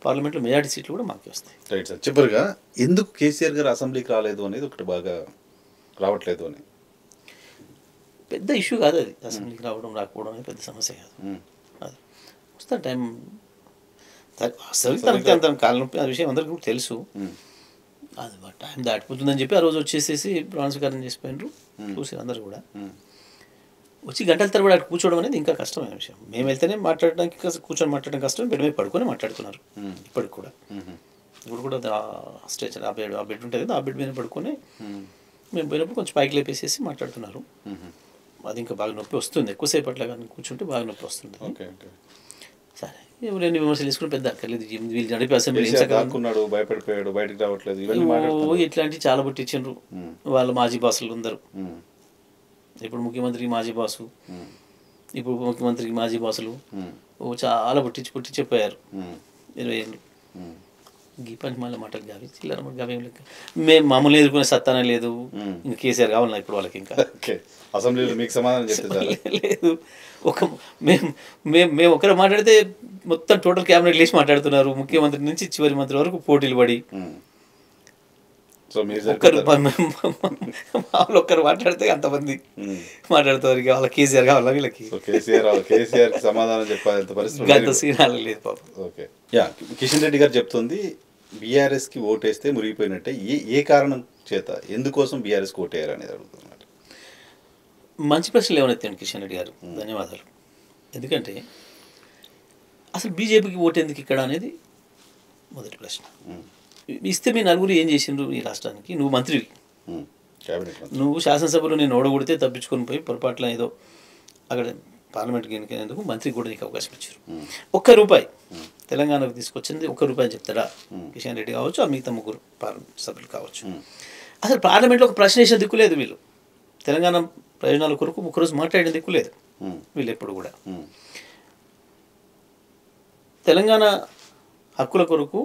పార్లమెంట్లో మెజారిటీ సీట్లు కూడా మాకే వస్తాయి. Right sir. చివరిగా ఎందుకు కేసీఆర్ గారు అసెంబ్లీకి రాలేదు అనేది ఒకటి బాగా రావట్లేదు అని పెద్ద ఇష్యూ కాదు అది. అసెంబ్లీకి రావడం రాకపోవడం అనేది పెద్ద సమస్య కాదు. అది వస్తాను టైం తనకి అంత కాలం ఆ విషయం అందరికీ కూడా తెలుసు. అది టైం దాటిపోతుందని చెప్పి ఆ రోజు వచ్చేసేసి ప్రమాణ స్వీకారం చేసిపోయినారు. చూసారు అందరు కూడా. వచ్చి గంటల తరబడి అక్కడ కూర్చోవడం అనేది ఇంకా కష్టమైన విషయం. మేము వెళ్తేనే మాట్లాడడానికి కూర్చొని మాట్లాడడం కష్టం, బెడ్ మీద పడుకొని మాట్లాడుతున్నారు ఇప్పటికి కూడా. ఇప్పుడు కూడా స్టేజ్ ఆ బెడ్ ఉంటుంది కదా, ఆ బెడ్ మీద పడుకొని మేము పోయినప్పుడు కొంచెం పైకి లేపేసేసి మాట్లాడుతున్నారు. అది ఇంకా బాగా నొప్పి వస్తుంది, ఎక్కువసేపు అట్లా కానీ కూర్చుంటే బాగా నొప్పి వస్తుంది. సరే ఎవరైనా విమర్శలు తీసుకుని పెద్ద అక్కర్లేదు. వీళ్ళు నడిపి అసెంబ్లీ భయపడిపోయాడు, బయటకు రావట్లేదు, ఇట్లాంటివి చాలా పుట్టించారు వాళ్ళ మాజీ బాసులు అందరూ. ఇప్పుడు ముఖ్యమంత్రికి మాజీ బాసు, ఇప్పుడు ముఖ్యమంత్రికి మాజీ బాసులు చాలా పుట్టించిపోయారు 20 ఏళ్ళు. గీ పని మళ్ళీ మాటలు గావి చిల్లర గవేం లెక్క. మేము మామూలు ఎదుర్కొనే సత్తానే లేదు, ఇంకా కేసీఆర్ కావాలన్నా ఇప్పుడు వాళ్ళకి ఇంకా అసెంబ్లీలో మీకు సమాధానం చెప్తారు లేదు. మేము ఒకరు మాట్లాడితే మొత్తం టోటల్ క్యాబినెట్ లేచి మాట్లాడుతున్నారు. ముఖ్యమంత్రి నుంచి చివరి మంత్రి వరకు పోటీలు పడి ఒక్కరు మాట్లాడితే అంతమంది మాట్లాడుతారు. ఇక వాళ్ళ కేసీఆర్ కావాలా వీళ్ళకి కేసీఆర్ సమాధానం చెప్పాలంత పరిస్థితి గంత సీనాలు లేదు పాపం. ఓకే యా కిషన్ రెడ్డి గారు చెప్తుంది బీఆర్ఎస్కి ఓటేస్తే మురిగిపోయినట్టే. ఏ కారణం చేత ఎందుకోసం బీఆర్ఎస్కి ఓటేయారు అనేది అడుగుతున్నారు. మంచి ప్రశ్నలు ఏమనెత్తాను కిషన్ రెడ్డి గారు, ధన్యవాదాలు. ఎందుకంటే అసలు బీజేపీకి ఓటేందుకు ఇక్కడ అనేది మొదటి ప్రశ్న. ఇస్తే మీ నలుగురు ఏం చేసిండ్రు ఈ రాష్ట్రానికి? నువ్వు మంత్రివి, నువ్వు శాసనసభలో నేను ఓడగొడితే తప్పించుకొని పోయి పొరపాట్ల ఏదో అక్కడ పార్లమెంట్కి ఎన్నికైనందుకు మంత్రికి కూడా నీకు అవకాశం ఇచ్చారు. ₹1 తెలంగాణకు తీసుకొచ్చింది ₹1 అని చెప్తాడా కిషన్ రెడ్డి కావచ్చు, ఆ మిగతా ముగ్గురు పార్లమెంట్ సభ్యులు కావచ్చు. అసలు పార్లమెంట్లో ఒక ప్రశ్న వేసిన దిక్కులేదు వీళ్ళు. తెలంగాణ ప్రయోజనాల కొరకు ఒక్కరోజు మాట్లాడిన దిక్కులేదు వీళ్ళు ఎప్పుడు కూడా. తెలంగాణ హక్కుల కొరకు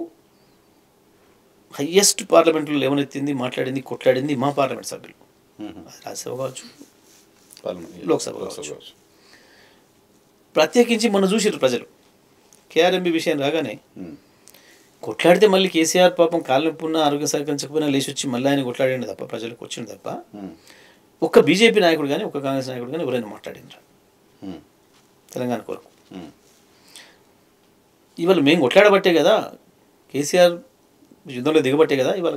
హయ్యెస్ట్ పార్లమెంట్లో లేవనెత్తింది, మాట్లాడింది, కొట్లాడింది మా పార్లమెంట్ సభ్యులు. రాజ్యసభ కావచ్చు, లోక్సభ కావచ్చు. ప్రత్యేకించి మొన్న చూసిరు ప్రజలు కేఆర్ఎంబీ విషయం రాగానే కొట్లాడితే మళ్ళీ కేసీఆర్ పాపం కాలు నొప్పున్నా ఆరోగ్యం సహకరించకపోయినా లేచి వచ్చి మళ్ళీ ఆయన కొట్లాడండి తప్ప, ప్రజలకు వచ్చింది తప్ప ఒక్క బీజేపీ నాయకుడు కానీ ఒక్క కాంగ్రెస్ నాయకుడు కానీ ఎవరైనా మాట్లాడినరా తెలంగాణ కొరకు? ఇవాళ మేము కొట్లాడబట్టే కదా, కేసీఆర్ యుద్ధంలో దిగబట్టే కదా ఇవాళ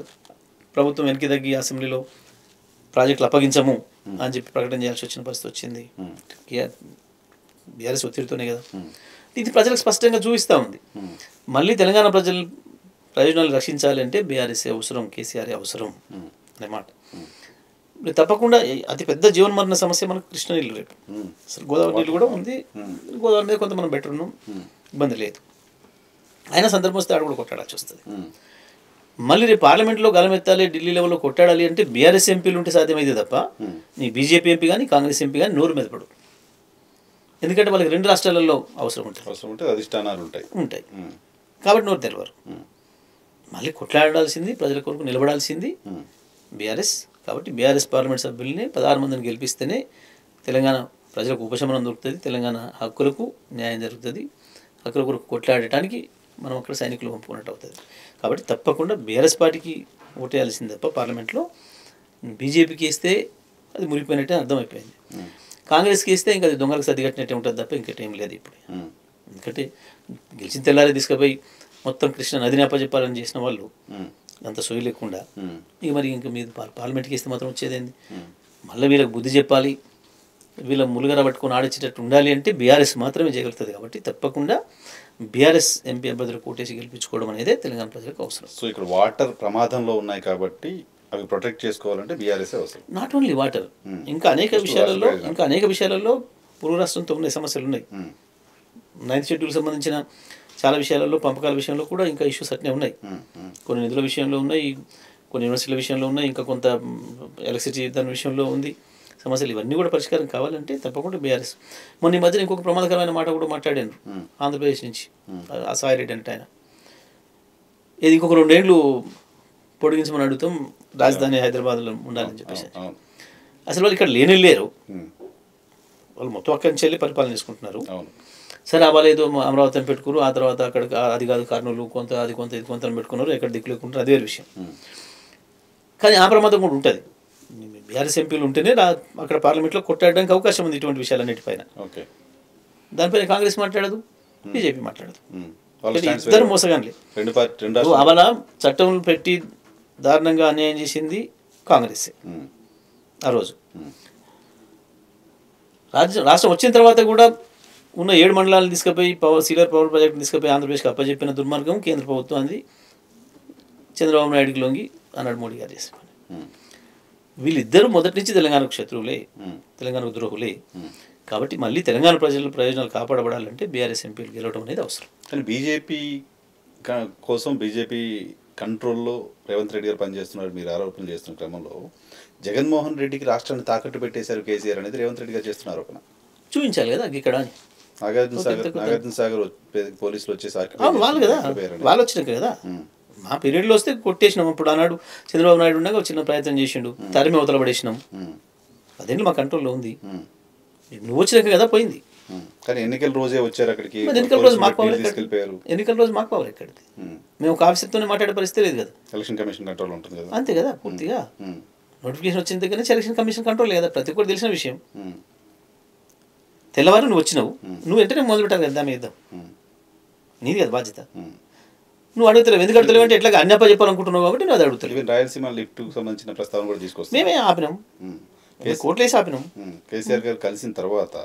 ప్రభుత్వం వెనక్కి తగ్గి అసెంబ్లీలో ప్రాజెక్టులు అప్పగించము అని చెప్పి ప్రకటన చేయాల్సి వచ్చిన పరిస్థితి వచ్చింది. బీఆర్ఎస్ ఒత్తిడితోనే కదా. ఇది ప్రజలకు స్పష్టంగా చూపిస్తూ ఉంది. మళ్ళీ తెలంగాణ ప్రజల ప్రయోజనాలు రక్షించాలి అంటే బీఆర్ఎస్ అవసరం, కేసీఆర్ అవసరం అనే మాట. తప్పకుండా అతి పెద్ద జీవనమరణ సమస్య మనకు కృష్ణనీళ్ళు రేపు. అసలు గోదావరి నీళ్ళు కూడా ఉంది, గోదావరి మీద కొంత మనం బెటర్ ఉన్నాం, ఇబ్బంది లేదు. అయినా సందర్భం వస్తే ఆడ కూడా కొట్టాడాల్సి వస్తుంది. మళ్ళీ రేపు పార్లమెంట్లో గలమెత్తాలి, ఢిల్లీ లెవెల్లో కొట్టాడాలి అంటే బీఆర్ఎస్ ఎంపీలు ఉంటే సాధ్యమైతే తప్ప నీ బీజేపీ ఎంపీ కానీ కాంగ్రెస్ ఎంపీ కానీ నోరు మీద పడు. ఎందుకంటే వాళ్ళకి 2 రాష్ట్రాలలో అవసరం ఉంటుంది, అధిష్టానాలు ఉంటాయి కాబట్టి నోరు తెలవరు. మళ్ళీ కొట్లాడాల్సింది, ప్రజల కొరకు నిలబడాల్సింది బీఆర్ఎస్. కాబట్టి బీఆర్ఎస్ పార్లమెంట్ సభ్యుల్ని 16 మందిని గెలిపిస్తేనే తెలంగాణ ప్రజలకు ఉపశమనం దొరుకుతుంది, తెలంగాణ హక్కులకు న్యాయం జరుగుతుంది, హక్కుల కొరకు కొట్లాడటానికి మనం అక్కడ సైనికులు పంపుకున్నట్టు అవుతుంది. కాబట్టి తప్పకుండా బీఆర్ఎస్ పార్టీకి ఓటేయాల్సింది తప్ప పార్లమెంట్లో బీజేపీకి వేస్తే అది మురిగిపోయినట్టే అర్థమైపోయింది. కాంగ్రెస్కి ఇస్తే ఇంకా అది దొంగలకు సర్ది కట్టినట్టే ఉంటుంది తప్ప ఇంకేం లేదు ఇప్పుడు. ఉమ్, ఎందుకంటే గెలిచిన తెల్లారి తీసుకుపోయి మొత్తం కృష్ణ నదిని అప్పచెప్పాలని చేసిన వాళ్ళు ఉమ్, అంత సొయ్యి లేకుండా ఉమ్, ఇక మరి ఇంకా మీరు పార్లమెంట్కి ఇస్తే మాత్రం వచ్చేదేంది? మళ్ళీ వీళ్ళకి బుద్ధి చెప్పాలి, వీళ్ళ ములుగర పట్టుకొని ఆడిచ్చేటట్టు ఉండాలి అంటే బీఆర్ఎస్ మాత్రమే చేయగలుగుతుంది. కాబట్టి తప్పకుండా బీఆర్ఎస్ ఎంపీ అభ్యర్థులు కోటేసి గెలిపించుకోవడం అనేది తెలంగాణ ప్రజలకు అవసరం. సో ఇక్కడ వాటర్ ప్రమాదంలో ఉన్నాయి కాబట్టి అవి ప్రొటెక్ట్ చేసుకోవాలంటే బీఆర్ఎస్ అవసరం. నాట్ ఓన్లీ వాటర్, ఇంకా అనేక విషయాలలో పూర్వ రాష్ట్రంతో ఉన్న సమస్యలు ఉన్నాయి. 9th షెడ్యూల్ సంబంధించిన చాలా విషయాలలో, పంపకాల విషయంలో కూడా ఇంకా ఇష్యూస్ అట్నే ఉన్నాయి. కొన్ని నిధుల విషయంలో ఉన్నాయి, కొన్ని యూనివర్సిటీల విషయంలో ఉన్నాయి, ఇంకా కొంత ఎలక్ట్రిసిటీ దాని విషయంలో ఉంది సమస్యలు. ఇవన్నీ కూడా పరిష్కారం కావాలంటే తప్పకుండా బీఆర్ఎస్. మొన్న ఈ మధ్యన ఇంకొక ప్రమాదకరమైన మాట కూడా మాట్లాడాను ఆంధ్రప్రదేశ్ నుంచి, ఆ సాయిరెడ్డి అంటే ఆయన, ఇది ఇంకొక 2 ఏళ్ళు పొడిగించమని అడుగుతాం, రాజధాని హైదరాబాద్లో ఉండాలని చెప్పేసి. అసలు వాళ్ళు ఇక్కడ లేరు, వాళ్ళు మొత్తం అక్కడి నుంచి వెళ్ళి పరిపాలన చేసుకుంటున్నారు. సరే వాళ్ళు ఏదో అమరావతిని పెట్టుకున్నారు, ఆ తర్వాత అక్కడ అది కాదు కర్నూలు కొంత, అది కొంత, ఇది కొంత పెట్టుకున్నారు, ఎక్కడ దిక్కు లేకుంటారు, అది వేరే విషయం. కానీ ఆ ప్రమాదం కూడా ఉంటుంది. బీఆర్ఎస్ ఎంపీలు ఉంటేనే అక్కడ పార్లమెంట్లో కొట్టాడడానికి అవకాశం ఉంది ఇటువంటి విషయాలన్నిటిపైన. దానిపైన కాంగ్రెస్ మాట్లాడదు, బీజేపీ మాట్లాడదు, ఇద్దరు మోసగాన్లే. అలా చట్టంలో పెట్టి దారుణంగా అన్యాయం చేసింది కాంగ్రెస్ ఆ రోజు. రాష్ట్రం వచ్చిన తర్వాత కూడా ఉన్న 7 మండలాలను తీసుకుపోయి సీలర్ పవర్ ప్రాజెక్టును తీసుకుపోయి ఆంధ్రప్రదేశ్కి అప్పచెప్పిన దుర్మార్గం కేంద్ర ప్రభుత్వం అంది. చంద్రబాబు నాయుడుకి లొంగి ఆనాడు మోడీ గారు చేసిన పని. వీళ్ళిద్దరూ మొదటి నుంచి తెలంగాణకు శత్రువులే, తెలంగాణకు ద్రోహులే. కాబట్టి మళ్ళీ తెలంగాణ ప్రజల ప్రయోజనాలు కాపాడబడాలంటే బీఆర్ఎస్ ఎంపీలు గెలవడం అనేది అవసరం. కానీ బీజేపీ కోసం బీజేపీ కంట్రోల్లో రేవంత్ రెడ్డి గారు పనిచేస్తున్నారు మీరు ఆరోపణలు చేస్తున్న క్రమంలో జగన్మోహన్ రెడ్డికి రాష్ట్రాన్ని తాకట్టు పెట్టేశారు కేసీఆర్ అనేది రేవంత్ రెడ్డి గారు చేస్తున్న ఆరోపణ. చూపించాలి కదా ఇక్కడ. నాగార్జున సాగర్ పోలీసులు వచ్చేసరికి వాళ్ళు కదా, వాళ్ళు వచ్చినాక కదా. మా పీరియడ్లో వస్తే కొట్టేసినాం. అప్పుడు ఆనాడు చంద్రబాబు నాయుడు ఉండగా చిన్న ప్రయత్నం చేసిండు, తరిమి అవతల పడేసినాం. అదేంటి మా కంట్రోల్లో ఉంది. నువ్వు వచ్చినాక కదా పోయింది. కానీ ఎన్నికల రోజే వచ్చారు అక్కడికి. ఎన్నికల రోజు మాకు పవర్ ఎక్కడిది? మేము ఒక ఆఫీసర్తోనే మాట్లాడే పరిస్థితి లేదు కదా. ఎలక్షన్ కమిషన్ కంట్రోల్ ఉంటుంది కదా. అంతే కదా, పూర్తిగా నోటిఫికేషన్ వచ్చిన దగ్గర ఎలక్షన్ కమిషన్ కంట్రోల్ కదా, ప్రతి ఒక్కరు తెలిసిన విషయం. తెల్లవారు నువ్వు వచ్చినావు, నువ్వు వెంటనే మొదలు పెట్టాలి కదా దాని మీద, నీది కదా బాధ్యత. నువ్వు అడుగుతలేవు, ఎందుకు అడుగుతలేవు అంటే ఎట్లా అన్యాప చెప్పాలనుకుంటున్నావు కాబట్టి నువ్వు అది అడుగుతలేవు. రాయలసీమ లిఫ్ట్ సంబంధించిన ప్రస్తావన కూడా తీసుకొస్తాం. మేమే ఆపినాం, కోట్లేసి ఆపినాం. కేసీఆర్ గారు కలిసిన తర్వాత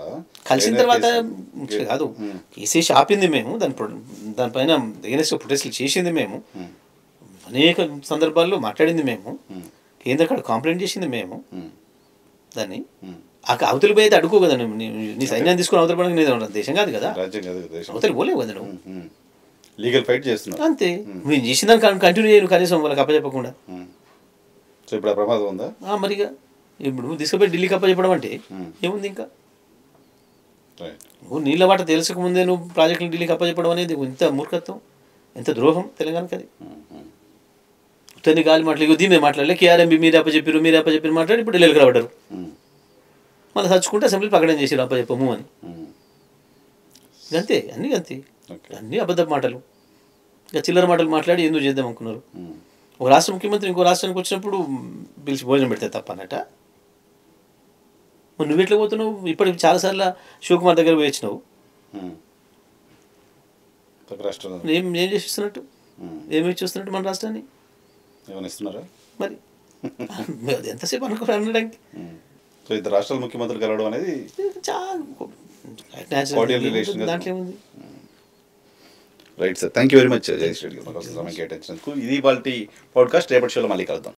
కాదు, కేసీఆర్ ఆపింది మేము, దానిపైన ఎగనెస్ట్ ప్రొటెస్ట్లు చేసింది మేము, అనేక సందర్భాల్లో మాట్లాడింది మేము, కేంద్ర కాడ కంప్లైంట్ చేసింది మేము. దాన్ని అవతలి పోయి అయితే అడుకో కదా, నీ సైన్యాన్ని తీసుకుని అవతలి పడానికి నేను దేశం కాదు కదా, అవతలి పోలేవు కదా నువ్వు. లీగల్ ఫైట్ చేస్తున్నావు అంతే. నేను చేసిన దాన్ని కంటిన్యూ చేయను కనీసం వాళ్ళకి అప్పచెప్పకుండా. సో ఇప్పుడు ఆ ప్రమాదం ఉందా మరిగా? ఇప్పుడు నువ్వు తీసుకుపోయి ఢిల్లీకి అప్పచెప్పడం అంటే ఏముంది ఇంకా? నువ్వు నీళ్ళ వాట తెలుసుకు ముందే నువ్వు ప్రాజెక్టులు ఢిల్లీకి అప్పచెప్పడం అనేది ఎంత మూర్ఖత్వం, ఎంత ద్రోహం తెలంగాణకి. అది ఉత్తని గాలి మాటలు దీమే మాట్లాడలే, కేఆర్ఎంబీ మీరు అప్పచెప్పారు మాట్లాడి ఇప్పుడు ఢిల్లీకి రాబడ్డారు. మళ్ళీ చచ్చుకుంటే అసెంబ్లీ ప్రకటన చేసి అప్పచెప్పము అని. అంతే, అంతే, అన్నీ అబద్ధ మాటలు, ఇక చిల్లర మాటలు మాట్లాడి ఎందుకు చేద్దాం అనుకున్నారు. ఒక రాష్ట్ర ముఖ్యమంత్రి ఇంకో రాష్ట్రానికి వచ్చినప్పుడు పిలిచి భోజనం పెడితే తప్ప అన్నట. నువ్వు ఎట్లా పోతున్నావు? ఇప్పటికి చాలాసార్లు శివకుమార్ దగ్గర పోయి వచ్చినావు. ఏం చేసిస్తున్నట్టు, ఏమి చూస్తున్నట్టు మన రాష్ట్రాన్ని మరి ఎంతసేపు అనడానికి. సో ఇద్దరు రాష్ట్రాల ముఖ్యమంత్రులు కలవడం అనేది దాంట్లో ఏముంది? Right sir, thank you very much Jagadish Reddy గారు సమయం కేటాయించినందుకు. ఇది వాళ్ళ పాడ్కాస్ట్. రేపటి షోలో మళ్ళీ కలుద్దాం.